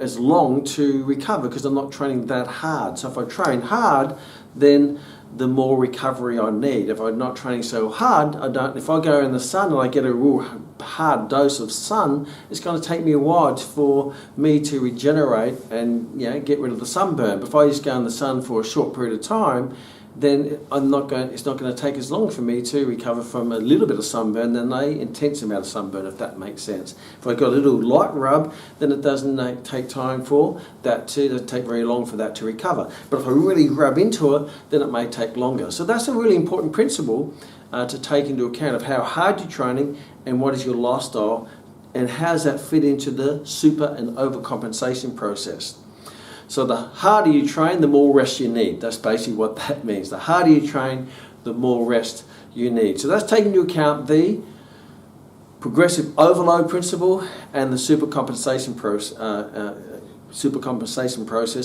Speaker 1: as long to recover, because I'm not training that hard. So if I train hard, then the more recovery I need. If I'm not training so hard, if I go in the sun and I get a real hard dose of sun, it's going to take me a while for me to regenerate and get rid of the sunburn. But if I just go in the sun for a short period of time, then it's not going to take as long for me to recover from a little bit of sunburn than an intense amount of sunburn, if that makes sense. If I've got a little light rub, then it doesn't take time for that to, it doesn't take very long for that to recover. But if I really rub into it, then it may take longer. So that's a really important principle to take into account, of how hard you're training and what is your lifestyle, and how does that fit into the super and overcompensation process. So the harder you train, the more rest you need. That's basically what that means. The harder you train, the more rest you need. So that's taking into account the progressive overload principle and the supercompensation process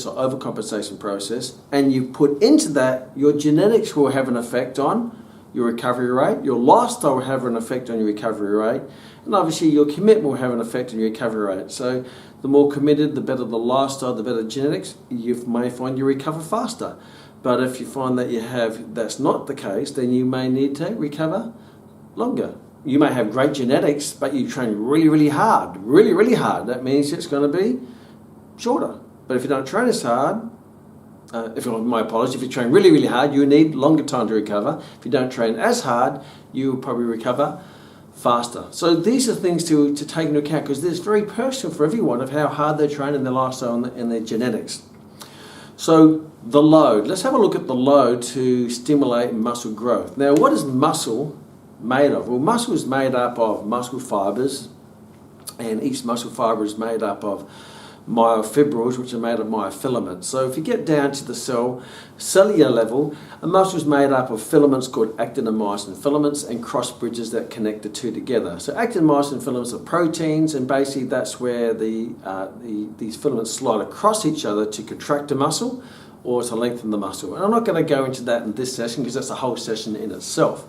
Speaker 1: or overcompensation process. And you put into that, your genetics will have an effect on your recovery rate. Your lifestyle will have an effect on your recovery rate. And obviously your commitment will have an effect on your recovery rate. So the more committed, the better the lifestyle, the better genetics, you may find you recover faster. But if you find that that's not the case, then you may need to recover longer. You may have great genetics, but you train really, really hard. Really, really hard. That means it's going to be shorter. But if you don't train as hard, if you train really, really hard, you need longer time to recover. If you don't train as hard, you will probably recover faster. So these are things to take into account, because it's very personal for everyone of how hard they train in their lifestyle and their genetics. So the load. Let's have a look at the load to stimulate muscle growth. Now, what is muscle made of? Well, muscle is made up of muscle fibers, and each muscle fiber is made up of myofibrils, which are made of myofilaments. So if you get down to the cellular level, a muscle is made up of filaments called actin and myosin filaments and cross bridges that connect the two together. So actin and myosin filaments are proteins, and basically that's where these filaments slide across each other to contract a muscle or to lengthen the muscle. And I'm not going to go into that in this session because that's a whole session in itself.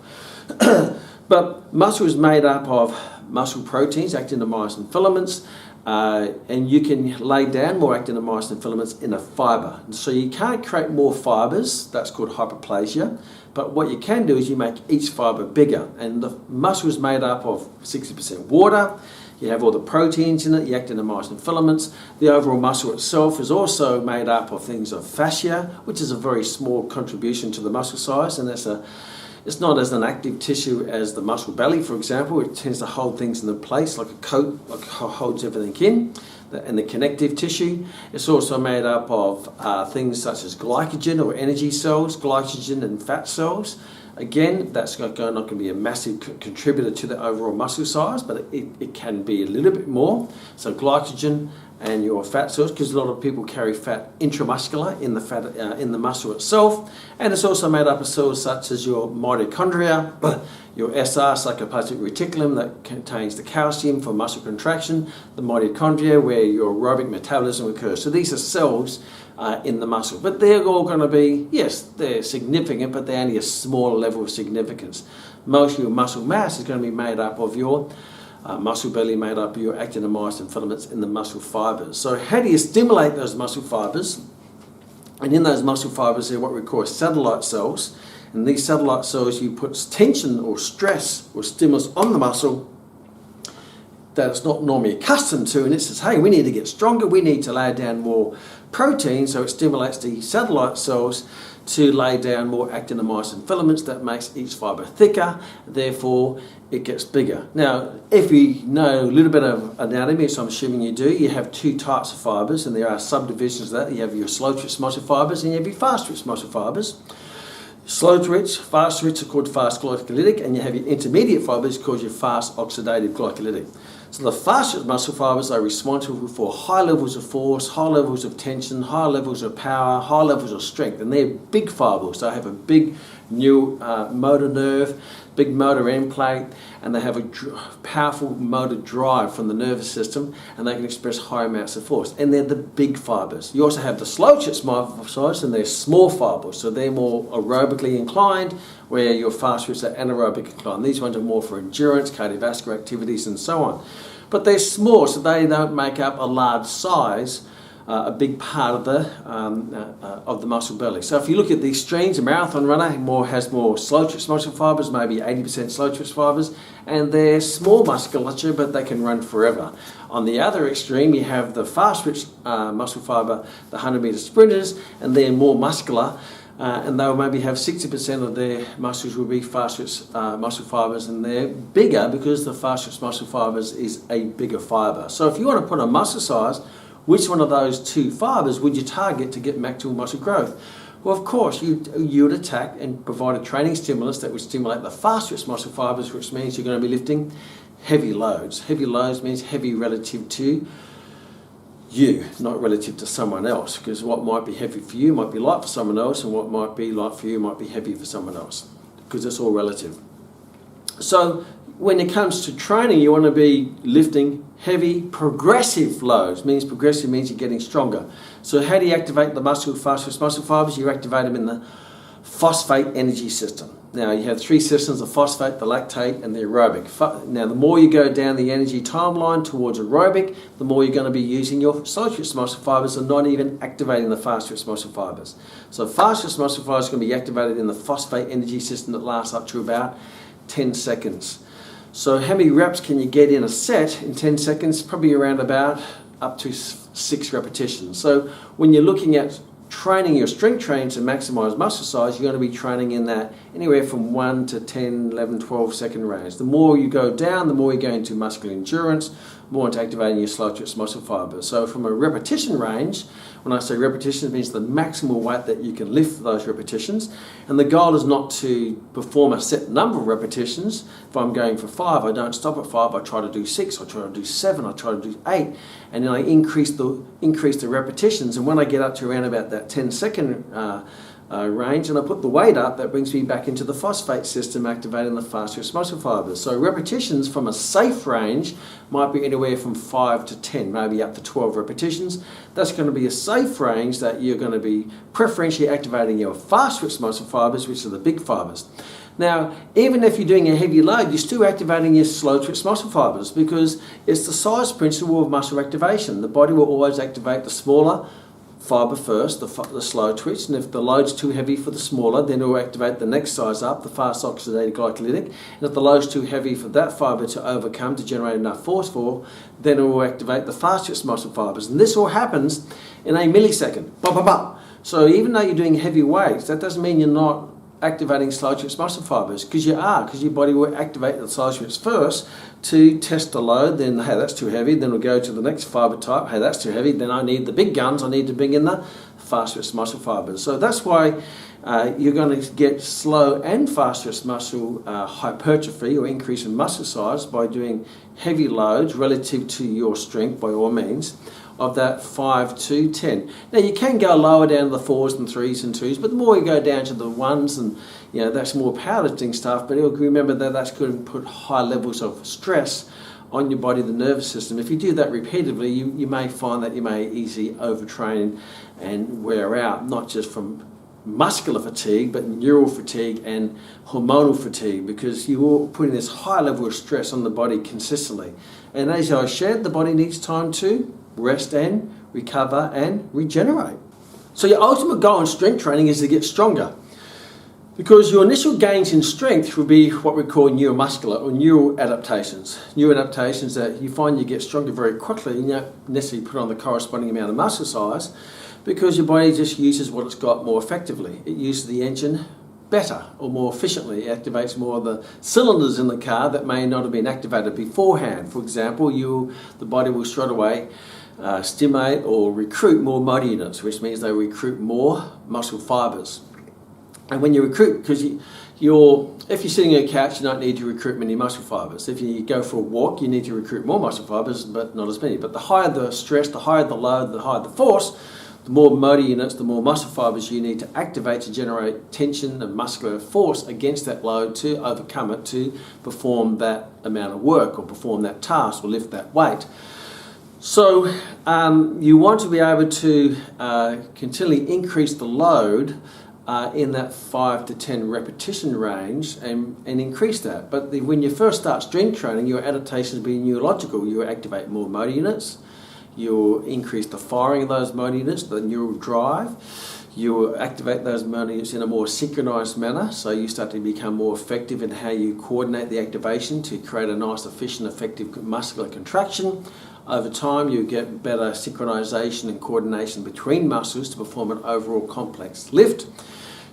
Speaker 1: But muscle is made up of muscle proteins, actin and myosin filaments, and you can lay down more actin and myosin filaments in a fibre. So you can't create more fibres, that's called hyperplasia, but what you can do is you make each fibre bigger. And the muscle is made up of 60% water, you have all the proteins in it, the actin and myosin filaments. The overall muscle itself is also made up of things of fascia, which is a very small contribution to the muscle size, and it's not as an active tissue as the muscle belly, for example. It tends to hold things in place like a coat, holds everything in. And the connective tissue, it's also made up of things such as glycogen or energy cells, glycogen and fat cells. Again, that's not going to be a massive contributor to the overall muscle size, but it can be a little bit more. So glycogen and your fat cells, because a lot of people carry fat intramuscular in the fat in the muscle itself, and it's also made up of cells such as your mitochondria, your SR, sarcoplasmic reticulum, that contains the calcium for muscle contraction, the mitochondria where your aerobic metabolism occurs. So these are cells in the muscle, but they're all going to be, yes, they're significant, but they're only a smaller level of significance. Most of your muscle mass is going to be made up of your muscle belly, made up of your actin and myosin filaments in the muscle fibers. So how do you stimulate those muscle fibers? And in those muscle fibers are what we call satellite cells. And these satellite cells, you put tension or stress or stimulus on the muscle that it's not normally accustomed to, and it says, hey, we need to get stronger, we need to lay down more protein, so it stimulates the satellite cells to lay down more actin and myosin filaments. That makes each fibre thicker, therefore it gets bigger. Now, if you know a little bit of anatomy, so I'm assuming you do, you have two types of fibres, and there are subdivisions of that. You have your slow-twitch muscle fibres and you have your fast-twitch muscle fibres. Slow-twitch, fast-twitch are called fast glycolytic, and you have your intermediate fibres called your fast oxidative glycolytic. So the fast muscle fibers are responsible for high levels of force, high levels of tension, high levels of power, high levels of strength, and they're big fibers. They have a big new motor nerve, big motor end plate, and they have a powerful motor drive from the nervous system, and they can express high amounts of force. And they're the big fibers. You also have the slow-twitch fibers, and they're small fibers, so they're more aerobically inclined, where your fast-twitch are anaerobic inclined. These ones are more for endurance, cardiovascular activities, and so on. But they're small, so they don't make up a large size, a big part of the muscle belly. So if you look at the extremes, a marathon runner has more slow-twitch muscle fibers, maybe 80% slow-twitch fibers, and they're small musculature, but they can run forever. On the other extreme, you have the fast-twitch muscle fiber, the 100-meter sprinters, and they're more muscular, and they'll maybe have 60% of their muscles will be fast-twitch muscle fibers, and they're bigger because the fast-twitch muscle fibers is a bigger fiber. So if you want to put a muscle size, which one of those two fibers would you target to get maximal muscle growth? Well, of course, you would attack and provide a training stimulus that would stimulate the fast-twitch muscle fibers, which means you're going to be lifting heavy loads. Heavy loads means heavy relative to you, not relative to someone else, because what might be heavy for you might be light for someone else, and what might be light for you might be heavy for someone else, because it's all relative. So when it comes to training, you want to be lifting heavy progressive loads. Progressive means you're getting stronger. So how do you activate the fast-twitch muscle fibers? You activate them in the phosphate energy system. Now you have three systems: the phosphate, the lactate, and the aerobic. Now the more you go down the energy timeline towards aerobic, the more you're going to be using your slow-twitch muscle fibers and not even activating the fast-twitch muscle fibers. So fast-twitch muscle fibers are going to be activated in the phosphate energy system that lasts up to about 10 seconds. So how many reps can you get in a set in 10 seconds? Probably around about up to 6 repetitions. So when you're looking at training your strength training to maximize muscle size, you're going to be training in that anywhere from 1 to 10, 11, 12 second range. The more you go down, the more you go into muscular endurance, more into activating your slow twitch muscle fibers. So from a repetition range, when I say repetition, it means the maximal weight that you can lift for those repetitions. And the goal is not to perform a set number of repetitions. If I'm going for 5, I don't stop at 5, I try to do 6, I try to do 7, I try to do 8, and then I increase the repetitions. And when I get up to around about that 10-second range and I put the weight up, that brings me back into the phosphate system, activating the fast-twitch muscle fibers. So repetitions from a safe range might be anywhere from 5 to 10, maybe up to 12 repetitions. That's going to be a safe range that you're going to be preferentially activating your fast-twitch muscle fibers, which are the big fibers. Now, even if you're doing a heavy load, you're still activating your slow-twitch muscle fibers, because it's the size principle of muscle activation. The body will always activate the smaller fiber first, the slow twitch, and if the load's too heavy for the smaller, then it will activate the next size up, the fast oxidative glycolytic, and if the load's too heavy for that fiber to overcome to generate enough force for, then it will activate the fast twitch muscle fibers. And this all happens in a millisecond. Bum, bum, bum. So even though you're doing heavy weights, that doesn't mean you're not activating slow twitch muscle fibers, because you are, because your body will activate the slow twitch first to test the load. Then, hey, that's too heavy, then we'll go to the next fiber type. Hey, that's too heavy, then I need the big guns, I need to bring in the fast twitch muscle fibers. So that's why you're going to get slow and fast twitch muscle hypertrophy, or increase in muscle size, by doing heavy loads relative to your strength, by all means, of that 5 to 10. Now you can go lower down to the 4s and 3s and 2s, but the more you go down to the 1s, and that's more powerlifting stuff, but remember that that's going to put high levels of stress on your body, the nervous system. If you do that repeatedly, you may find that you may easily overtrain and wear out, not just from muscular fatigue, but neural fatigue and hormonal fatigue, because you're putting this high level of stress on the body consistently. And as I shared, the body needs time to rest and recover and regenerate. So your ultimate goal in strength training is to get stronger, because your initial gains in strength will be what we call neuromuscular or neural adaptations. Neural adaptations that you find you get stronger very quickly, and you don't necessarily put on the corresponding amount of muscle size, because your body just uses what it's got more effectively. It uses the engine better or more efficiently. It activates more of the cylinders in the car that may not have been activated beforehand. For example, the body will straight away stimulate or recruit more motor units, which means they recruit more muscle fibers. And when you recruit, because if you're sitting on a couch, you don't need to recruit many muscle fibers. If you go for a walk, you need to recruit more muscle fibers, but not as many. But the higher the stress, the higher the load, the higher the force, the more motor units, the more muscle fibers you need to activate to generate tension and muscular force against that load to overcome it, to perform that amount of work or perform that task or lift that weight. So you want to be able to continually increase the load in that 5 to 10 repetition range and increase that. But when you first start strength training, your adaptations will be neurological. You activate more motor units, you'll increase the firing of those motor units, the neural drive. You activate those motor units in a more synchronized manner, so you start to become more effective in how you coordinate the activation to create a nice, efficient, effective muscular contraction. Over time, you get better synchronization and coordination between muscles to perform an overall complex lift.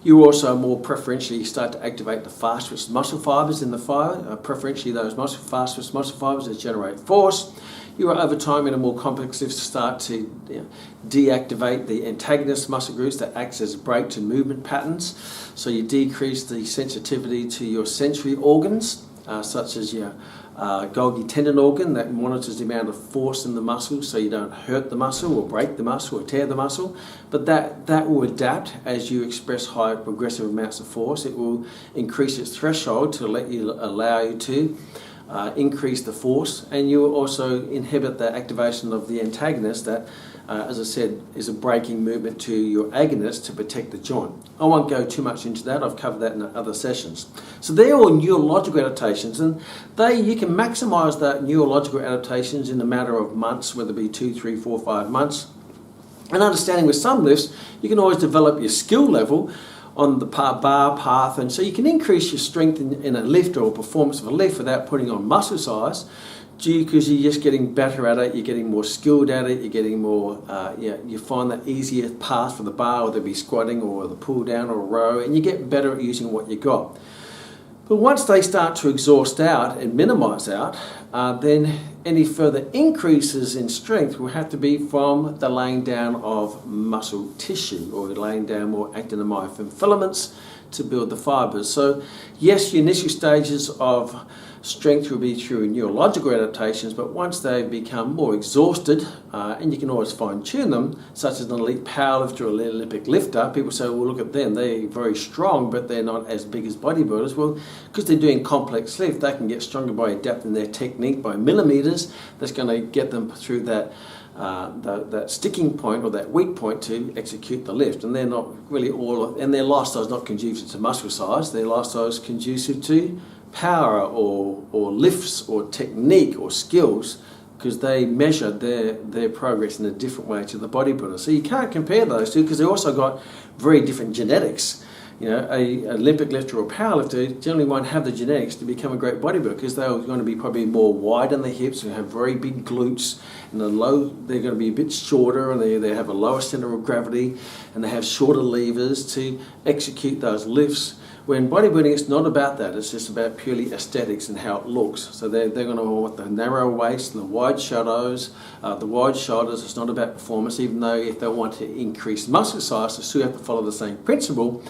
Speaker 1: You also more preferentially start to activate the fast-twitch muscle fibers in the fiber, preferentially those fast-twitch muscle fibers that generate force. You are over time in a more complex lift start to deactivate the antagonist muscle groups that acts as a brake to movement patterns. So you decrease the sensitivity to your sensory organs, such as your Golgi tendon organ that monitors the amount of force in the muscle, so you don't hurt the muscle or break the muscle or tear the muscle. But that will adapt as you express high progressive amounts of force. It will increase its threshold to allow you to increase the force, and you also inhibit the activation of the antagonist that, as I said, is a braking movement to your agonist to protect the joint. I won't go too much into that, I've covered that in other sessions. So they're all neurological adaptations, and you can maximise that neurological adaptations in a matter of months, whether it be 2, 3, 4, 5 months. And understanding with some lifts, you can always develop your skill level on the bar path, and so you can increase your strength in a lift or performance of a lift without putting on muscle size, because you're just getting better at it, you're getting more skilled at it, you're getting more, you find that easier path for the bar, whether it be squatting or the pull down or row, and you get better at using what you got. But once they start to exhaust out and minimise out, then any further increases in strength will have to be from the laying down of muscle tissue, or laying down more actin-myosin filaments to build the fibres. So yes, your initial stages of strength will be through neurological adaptations, but once they become more exhausted, and you can always fine-tune them, such as an elite powerlifter or an Olympic lifter, people say, well, look at them, they're very strong, but they're not as big as bodybuilders. Well, because they're doing complex lift, they can get stronger by adapting their technique by millimeters. That's going to get them through that sticking point or that weak point to execute the lift, and they're not really and their lifestyle is not conducive to muscle size. Their lifestyle is conducive to power or lifts or technique or skills, because they measure their progress in a different way to the bodybuilder. So you can't compare those two, because they also got very different genetics. You know, an Olympic lifter or powerlifter generally won't have the genetics to become a great bodybuilder, because they're going to be probably more wide in the hips and have very big glutes, and they're going to be a bit shorter, and they have a lower center of gravity, and they have shorter levers to execute those lifts. When bodybuilding, it's not about that. It's just about purely aesthetics and how it looks. So they're going to want the narrow waist, the wide shoulders. It's not about performance, even though if they want to increase muscle size, they still have to follow the same principle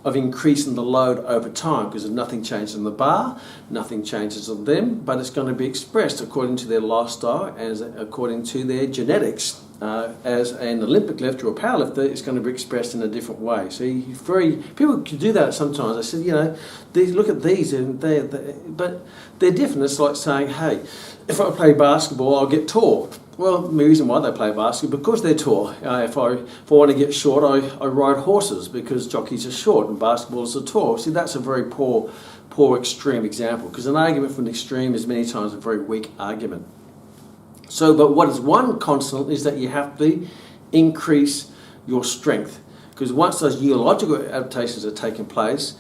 Speaker 1: of increasing the load over time, because if nothing changes on the bar, nothing changes on them, but it's going to be expressed according to their lifestyle, as according to their genetics. As an Olympic lifter or powerlifter, it's going to be expressed in a different way. So people can do that sometimes. I said, you know, look at these, and but they're different. It's like saying, hey, if I play basketball, I'll get tall. Well, the reason why they play basketball, because they're tall. If I want to get short, I ride horses, because jockeys are short and basketballers are tall. See, that's a very poor extreme example, because an argument from an extreme is many times a very weak argument. So, but what is one constant is that you have to increase your strength, because once those neurological adaptations are taking place,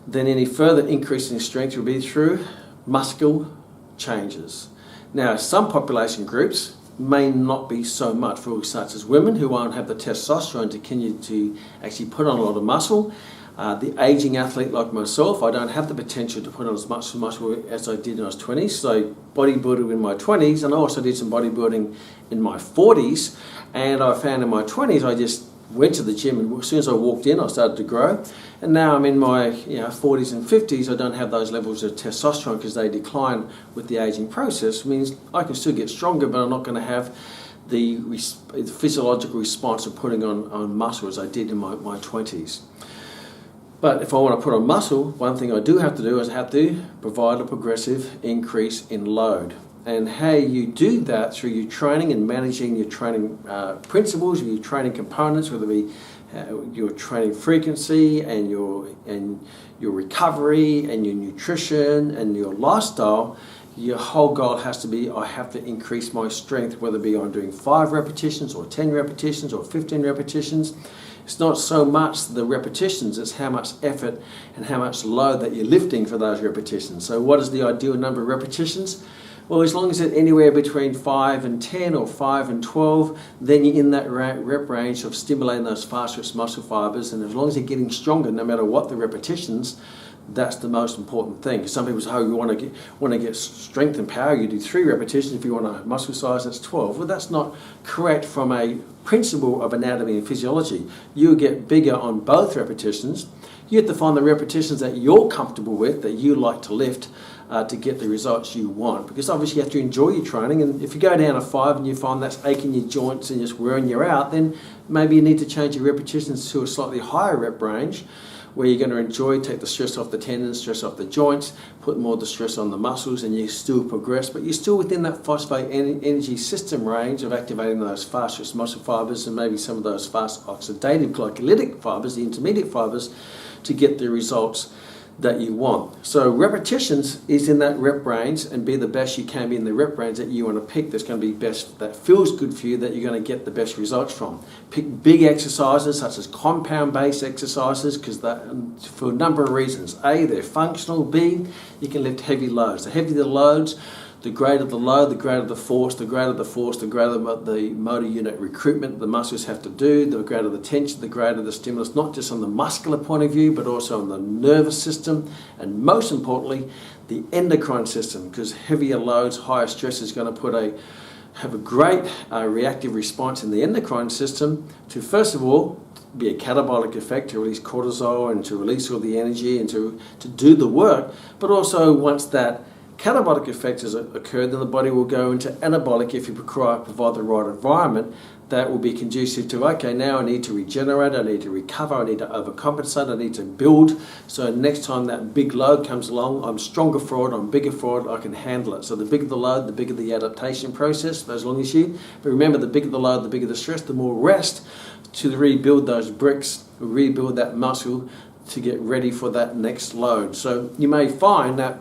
Speaker 1: then any further increase in strength will be through muscle changes. Now, some population groups may not be so much, for such as women who won't have the testosterone to continue to actually put on a lot of muscle. The aging athlete like myself, I don't have the potential to put on as much muscle as I did when I was 20. So bodybuilding in my 20s, and I also did some bodybuilding in my 40s. And I found in my 20s, I just went to the gym, and as soon as I walked in, I started to grow. And now I'm in my 40s and 50s, I don't have those levels of testosterone, because they decline with the aging process. It means I can still get stronger, but I'm not going to have the physiological response of putting on muscle as I did in my 20s. But if I want to put on muscle, one thing I do have to do is I have to provide a progressive increase in load. And how you do that through your training and managing your training principles, your training components, whether it be your training frequency and your recovery and your nutrition and your lifestyle. Your whole goal has to be, I have to increase my strength, whether it be I'm doing 5 repetitions or 10 repetitions or 15 repetitions. It's not so much the repetitions, it's how much effort and how much load that you're lifting for those repetitions. So what is the ideal number of repetitions? Well, as long as it's anywhere between 5 and 10 or 5 and 12, then you're in that rep range of stimulating those fast-twitch muscle fibers. And as long as you're getting stronger, no matter what the repetitions, that's the most important thing. Some people say, oh, you want to get strength and power, you do 3 repetitions. If you want a muscle size, that's 12. Well, that's not correct from a principle of anatomy and physiology. You get bigger on both repetitions. You have to find the repetitions that you're comfortable with, that you like to lift, to get the results you want. Because obviously you have to enjoy your training, and if you go down to 5 and you find that's aching your joints and just wearing you out, then maybe you need to change your repetitions to a slightly higher rep range. where you're going to enjoy, take the stress off the tendons, stress off the joints, put more of the stress on the muscles, and you still progress, but you're still within that phosphate energy system range of activating those fast twitch muscle fibers and maybe some of those fast oxidative glycolytic fibers, the intermediate fibers, to get the results that you want. So repetitions is in that rep range, and be the best you can be in the rep range that you want to pick that's going to be best, that feels good for you, that you're going to get the best results from. Pick big exercises such as compound based exercises, because for a number of reasons. A, they're functional. B, you can lift heavy loads. The heavier the loads, the greater the load, the greater the force, the greater the the motor unit recruitment the muscles have to do, the greater the tension, the greater the stimulus, not just on the muscular point of view, but also on the nervous system, and most importantly, the endocrine system, because heavier loads, higher stress is going to have a great reactive response in the endocrine system to, first of all, be a catabolic effect, to release cortisol and to release all the energy and to do the work, but also once that catabolic effect has occurred, then the body will go into anabolic if you provide the right environment that will be conducive to, okay, now I need to regenerate, I need to recover, I need to overcompensate, I need to build. So next time that big load comes along, I'm stronger for it, I'm bigger for it, I can handle it. So the bigger the load, the bigger the adaptation process, as long as you, but remember, the bigger the load, the bigger the stress, the more rest to rebuild those bricks, rebuild that muscle to get ready for that next load. So you may find that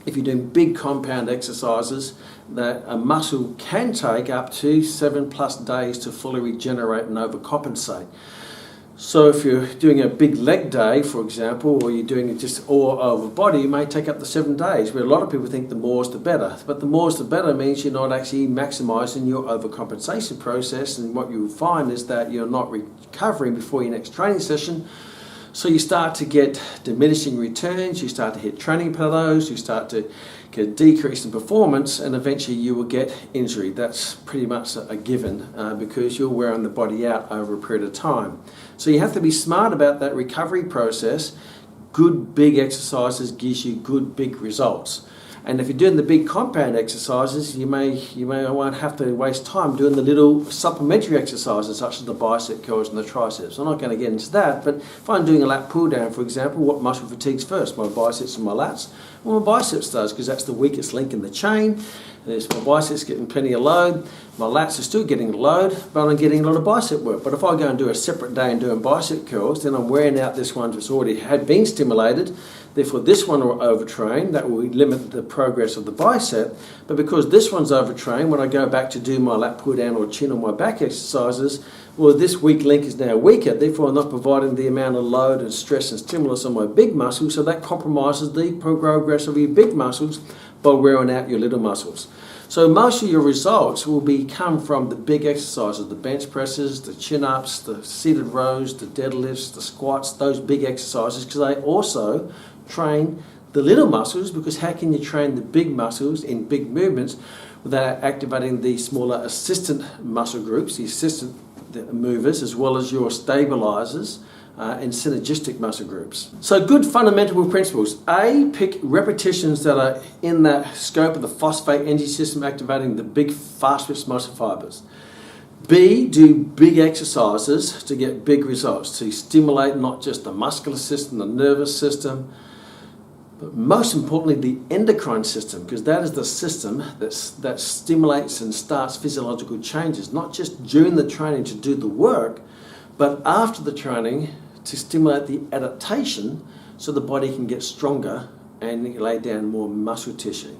Speaker 1: if you're doing big compound exercises, that a muscle can take up to 7+ days to fully regenerate and overcompensate. So if you're doing a big leg day, for example, or you're doing it just all over body, it may take up to 7 days, where a lot of people think the more is the better. But the more is the better means you're not actually maximising your overcompensation process, and what you'll find is that you're not recovering before your next training session. So you start to get diminishing returns, you start to hit training plateaus, you start to get a decrease in performance, and eventually you will get injury. That's pretty much a given because you're wearing the body out over a period of time. So you have to be smart about that recovery process. Good big exercises gives you good big results. And if you're doing the big compound exercises, you won't have to waste time doing the little supplementary exercises such as the bicep curls and the triceps. I'm not going to get into that, but if I'm doing a lat pull down, for example, what muscle fatigues first? My biceps and my lats? Well, my biceps does, because that's the weakest link in the chain. There's my biceps getting plenty of load, my lats are still getting load, but I'm getting a lot of bicep work. But if I go and do a separate day and doing bicep curls, then I'm wearing out this one that's already had been stimulated. Therefore, this one will overtrain. That will limit the progress of the bicep. But because this one's overtrained, when I go back to do my lat pull down or chin or my back exercises, well, this weak link is now weaker. Therefore, I'm not providing the amount of load and stress and stimulus on my big muscles. So that compromises the progress of your big muscles by wearing out your little muscles. So most of your results will come from the big exercises, the bench presses, the chin-ups, the seated rows, the deadlifts, the squats, those big exercises, because they also train the little muscles, because how can you train the big muscles in big movements without activating the smaller assistant muscle groups, the assistant movers, as well as your stabilizers and synergistic muscle groups. So good fundamental principles. A, pick repetitions that are in that scope of the phosphate energy system activating the big fast twitch muscle fibers. B, do big exercises to get big results, to stimulate not just the muscular system, the nervous system, but most importantly the endocrine system, because that is the system that stimulates and starts physiological changes, not just during the training to do the work, but after the training to stimulate the adaptation so the body can get stronger and lay down more muscle tissue.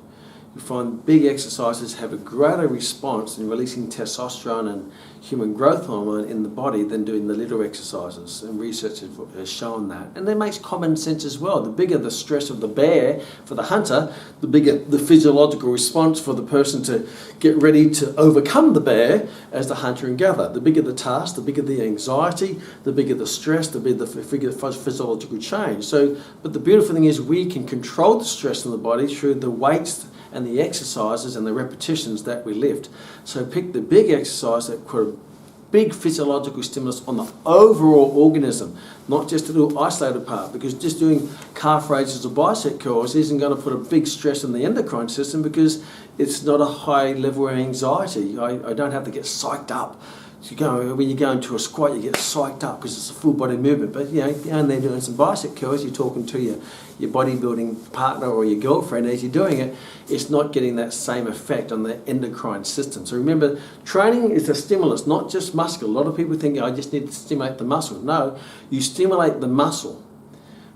Speaker 1: You find big exercises have a greater response in releasing testosterone and human growth hormone in the body than doing the little exercises, and research has shown that. And that makes common sense as well. The bigger the stress of the bear for the hunter, the bigger the physiological response for the person to get ready to overcome the bear as the hunter and gatherer. The bigger the task, the bigger the anxiety, the bigger the stress, the bigger the physiological change. So, but the beautiful thing is we can control the stress in the body through the weights and the exercises and the repetitions that we lift. So pick the big exercise that put a big physiological stimulus on the overall organism, not just a little isolated part, because just doing calf raises or bicep curls isn't going to put a big stress on the endocrine system, because it's not a high level of anxiety. I don't have to get psyched up when you go into a squat, you get psyched up because it's a full body movement. But and they're doing some bicep curls, you're talking to your bodybuilding partner or your girlfriend as you're doing it, it's not getting that same effect on the endocrine system. So remember, training is a stimulus, not just muscle. A lot of people think, I just need to stimulate the muscle. No, you stimulate the muscle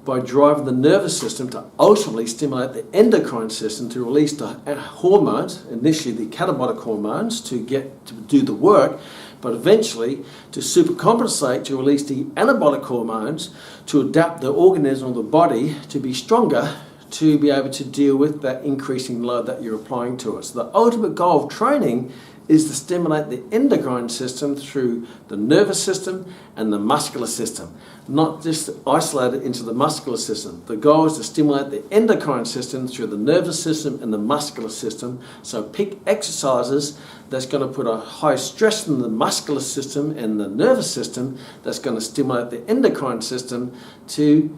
Speaker 1: by driving the nervous system to ultimately stimulate the endocrine system to release the hormones, initially the catabolic hormones to do the work, but eventually to supercompensate to release the anabolic hormones to adapt the organism or the body to be stronger to be able to deal with that increasing load that you're applying to it. So the ultimate goal of training is to stimulate the endocrine system through the nervous system and the muscular system, not just isolate it into the muscular system. The goal is to stimulate the endocrine system through the nervous system and the muscular system. So pick exercises that's going to put a high stress in the muscular system and the nervous system that's going to stimulate the endocrine system to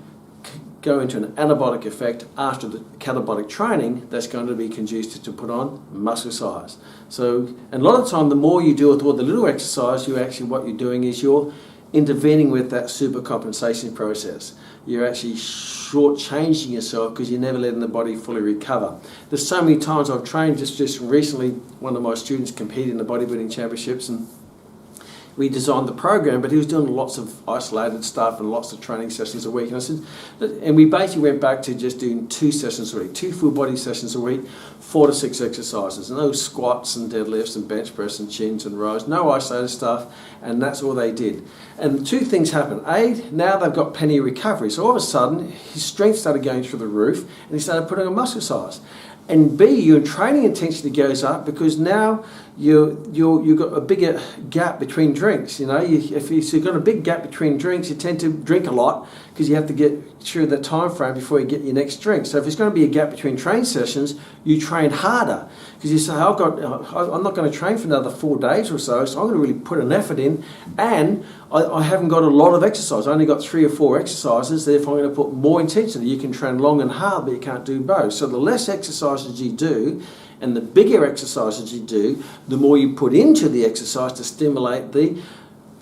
Speaker 1: go into an anabolic effect after the catabolic training that's going to be conducive to put on muscle size. So, and a lot of the time, the more you do with all the little exercise, what you're doing is you're intervening with that supercompensation process. You're actually shortchanging yourself because you're never letting the body fully recover. There's so many times I've trained, just recently, one of my students competed in the bodybuilding championships, and we designed the program, but he was doing lots of isolated stuff and lots of training sessions a week. And I said, and we basically went back to just doing 2 sessions a week, 2 full body sessions a week, 4 to 6 exercises. No squats and deadlifts and bench press and chins and rows, no isolated stuff, and that's all they did. And 2 things happened. A, now they've got plenty of recovery. So all of a sudden, his strength started going through the roof and he started putting on muscle size. And B, your training intensity goes up because now you've got a bigger gap between drinks. If you've got a big gap between drinks, you tend to drink a lot because you have to get through that time frame before you get your next drink. So if there's going to be a gap between train sessions, you train harder because you say, I'm not going to train for another 4 days or so I'm going to really put an effort in, and I haven't got a lot of exercise. I only got 3 or 4 exercises, therefore I'm going to put more intensity. You can train long and hard, but you can't do both. So the less exercises you do, and the bigger exercises you do, the more you put into the exercise to stimulate the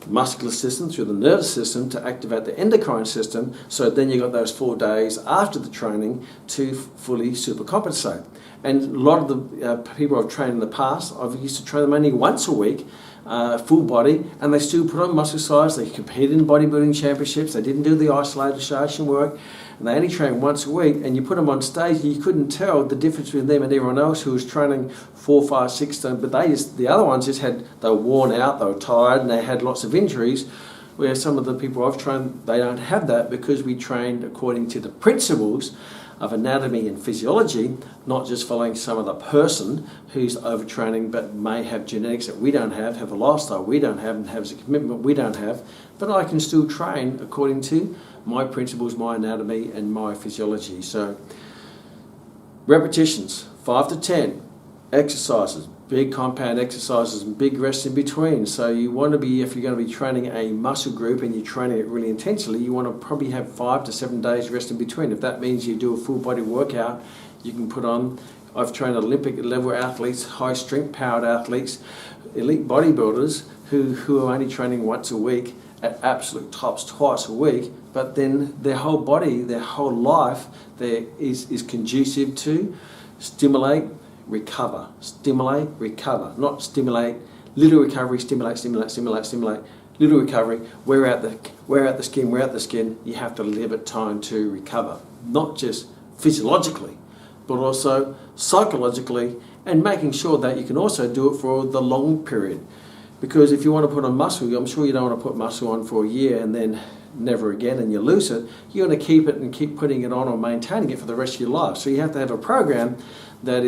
Speaker 1: muscular system through the nervous system to activate the endocrine system. So then you've got those 4 days after the training to fully supercompensate. And a lot of the people I've trained in the past, I've used to train them only once a week, full body, and they still put on muscle size. They competed in bodybuilding championships. They didn't do the isolation work, and they only trained once a week. And you put them on stage, and you couldn't tell the difference between them and everyone else who was training 4, 5, 6 times. But the other ones they were worn out, they were tired, and they had lots of injuries. Where some of the people I've trained, they don't have that because we trained according to the principles of anatomy and physiology, not just following some other person who's overtraining but may have genetics that we don't have a lifestyle we don't have, and has a commitment we don't have, but I can still train according to my principles, my anatomy and my physiology. So repetitions, 5 to 10 exercises, big compound exercises and big rests in between. So you want to be, if you're going to be training a muscle group and you're training it really intensely, you want to probably have 5 to 7 days rest in between. If that means you do a full body workout, you can put on, I've trained Olympic level athletes, high strength powered athletes, elite bodybuilders who are only training once a week at absolute tops twice a week, but then their whole body, their whole life is conducive to stimulate, recover, stimulate, recover, not stimulate, little recovery, stimulate, little recovery, wear out the skin. You have to live at time to recover, not just physiologically, but also psychologically, and making sure that you can also do it for the long period. Because if you want to put on muscle, I'm sure you don't want to put muscle on for a year and then never again and you lose it. You want to keep it and keep putting it on or maintaining it for the rest of your life. So you have to have a program that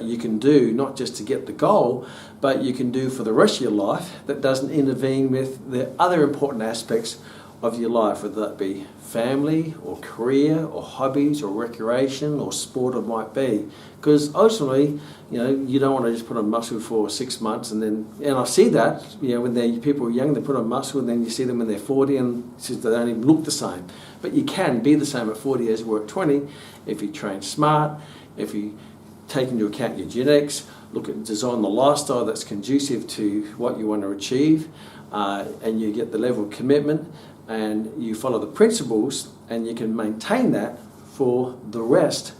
Speaker 1: you can do, not just to get the goal, but you can do for the rest of your life that doesn't intervene with the other important aspects of your life, whether that be family or career or hobbies or recreation or sport it might be. Because ultimately, you don't want to just put on muscle for 6 months and I see that, when people are young, they put on muscle and then you see them when they're 40 and they don't even look the same. But you can be the same at 40 as you were at 20 if you train smart, if you take into account your genetics, look at design the lifestyle that's conducive to what you want to achieve, and you get the level of commitment, and you follow the principles, and you can maintain that for the rest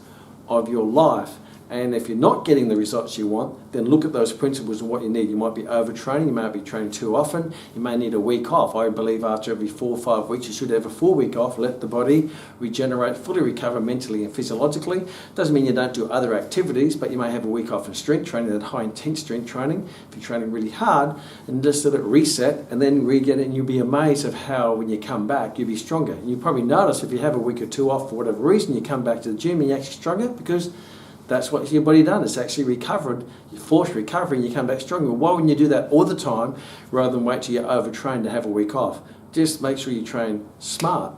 Speaker 1: of your life. And if you're not getting the results you want, then look at those principles and what you need. You might be overtraining, you might be training too often, you may need a week off. I believe after every 4 or 5 weeks you should have a full week off, let the body regenerate, fully recover mentally and physiologically. Doesn't mean you don't do other activities, but you may have a week off in strength training, that high intense strength training, if you're training really hard, and just let it reset and then re-get it, and you'll be amazed of how when you come back you'll be stronger. And you'll probably notice if you have a week or two off for whatever reason, you come back to the gym and you're actually stronger, because that's what your body done. It's actually recovered, you forced recovery, and you come back stronger. Why wouldn't you do that all the time rather than wait till you're overtrained to have a week off? Just make sure you train smart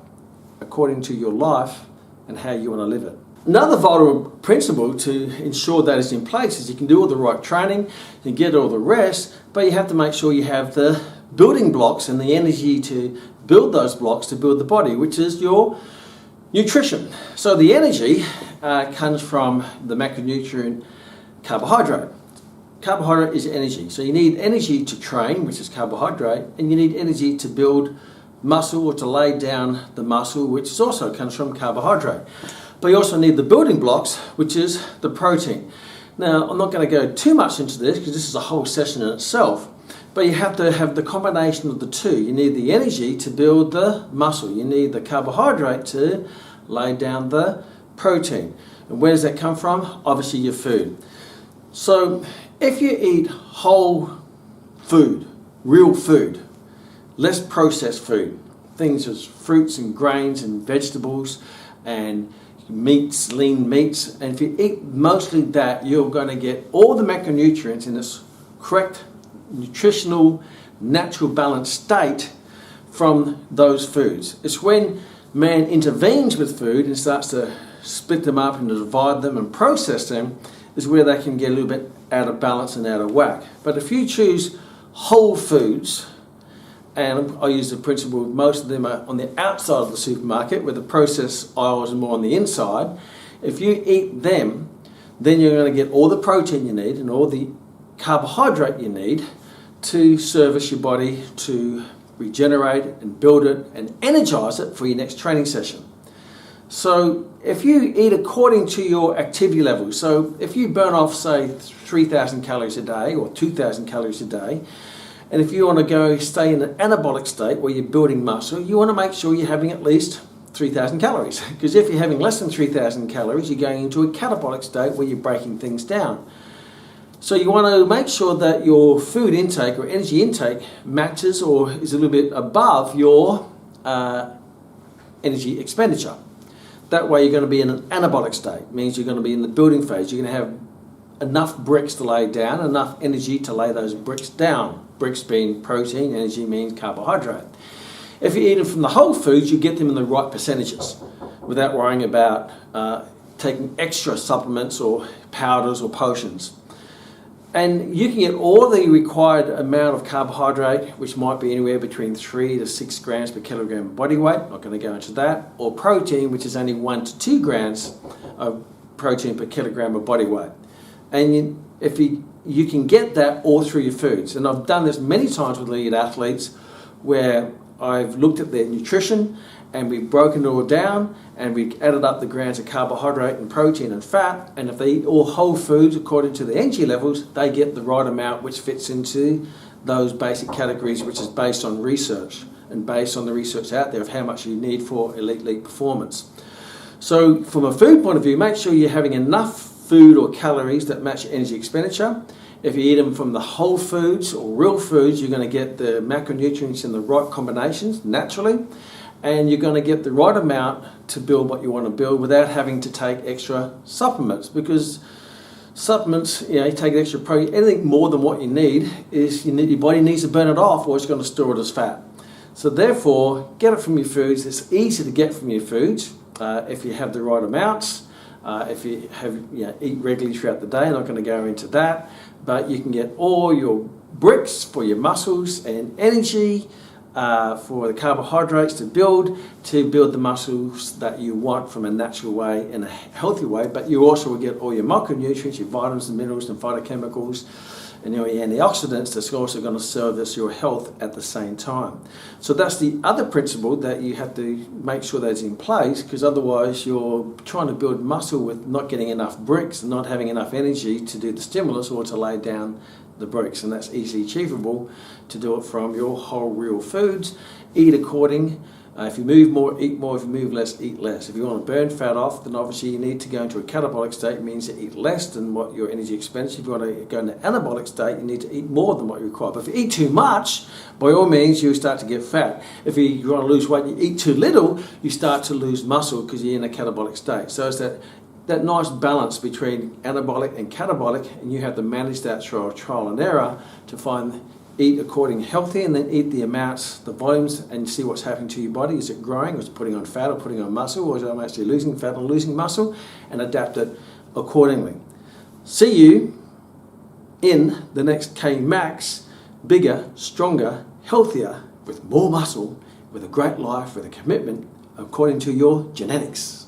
Speaker 1: according to your life and how you want to live it. Another vital principle to ensure that is in place is you can do all the right training, you get all the rest, but you have to make sure you have the building blocks and the energy to build those blocks to build the body, which is your nutrition. So the energy comes from the macronutrient carbohydrate. Carbohydrate is energy. So you need energy to train, which is carbohydrate, and you need energy to build muscle or to lay down the muscle, which also comes from carbohydrate. But you also need the building blocks, which is the protein. Now, I'm not going to go too much into this because this is a whole session in itself, but you have to have the combination of the two. You need the energy to build the muscle. You need the carbohydrate to lay down the protein. And where does that come from? Obviously your food. So if you eat whole food, real food, less processed food, things as fruits and grains and vegetables and meats, lean meats, and if you eat mostly that, you're going to get all the macronutrients in its correct nutritional, natural balanced state from those foods. It's when man intervenes with food and starts to split them up and divide them and process them is where they can get a little bit out of balance and out of whack. But if you choose whole foods, and I use the principle, most of them are on the outside of the supermarket where the processed aisles are more on the inside. If you eat them, then you're going to get all the protein you need and all the carbohydrate you need to service your body to regenerate and build it and energize it for your next training session. So if you eat according to your activity level, so if you burn off say 3,000 calories a day or 2,000 calories a day, and if you want to go stay in an anabolic state where you're building muscle, you want to make sure you're having at least 3,000 calories. Because if you're having less than 3,000 calories, you're going into a catabolic state where you're breaking things down. So you want to make sure that your food intake or energy intake matches or is a little bit above your energy expenditure. That way you're going to be in an anabolic state. It means you're going to be in the building phase. You're going to have enough bricks to lay down, enough energy to lay those bricks down. Bricks being protein, energy means carbohydrate. If you eat them from the whole foods, you get them in the right percentages without worrying about taking extra supplements or powders or potions. And you can get all the required amount of carbohydrate, which might be anywhere between 3 to 6 grams per kilogram of body weight, not going to go into that, or protein, which is only 1 to 2 grams of protein per kilogram of body weight. And if you can get that all through your foods. And I've done this many times with elite athletes where I've looked at their nutrition and we've broken it all down and we've added up the grams of carbohydrate and protein and fat, and if they eat all whole foods according to the energy levels, they get the right amount which fits into those basic categories, which is based on research and based on the research out there of how much you need for elite performance. So from a food point of view, make sure you're having enough food or calories that match your energy expenditure. If you eat them from the whole foods or real foods, you're going to get the macronutrients in the right combinations naturally, and you're going to get the right amount to build what you want to build without having to take extra supplements, because supplements, you take extra protein, anything more than what you need is your body needs to burn it off or it's going to store it as fat. So therefore, get it from your foods. It's easy to get from your foods if you have the right amounts. If you eat regularly throughout the day, I'm not going to go into that, but you can get all your bricks for your muscles and energy for the carbohydrates to build the muscles that you want from a natural way, in a healthy way, but you also will get all your micronutrients, your vitamins and minerals and phytochemicals, and your antioxidants that's also going to service your health at the same time. So that's the other principle that you have to make sure that's in place, because otherwise you're trying to build muscle with not getting enough bricks and not having enough energy to do the stimulus or to lay down the bricks, and that's easily achievable to do it from your whole real foods. Eat according. If you move more, eat more. If you move less, eat less. If you want to burn fat off, then obviously you need to go into a catabolic state. It means to eat less than what your energy expenditure. If you want to go into anabolic state, you need to eat more than what you require. But if you eat too much, by all means, you start to get fat. If you want to lose weight, you eat too little, you start to lose muscle because you're in a catabolic state. So it's that nice balance between anabolic and catabolic, and you have to manage that through trial and error to find eat according healthy, and then eat the amounts, the volumes, and see what's happening to your body. Is it growing, or is it putting on fat or putting on muscle, or is it actually losing fat or losing muscle, and adapt it accordingly. See you in the next K-Max, bigger, stronger, healthier, with more muscle, with a great life, with a commitment according to your genetics.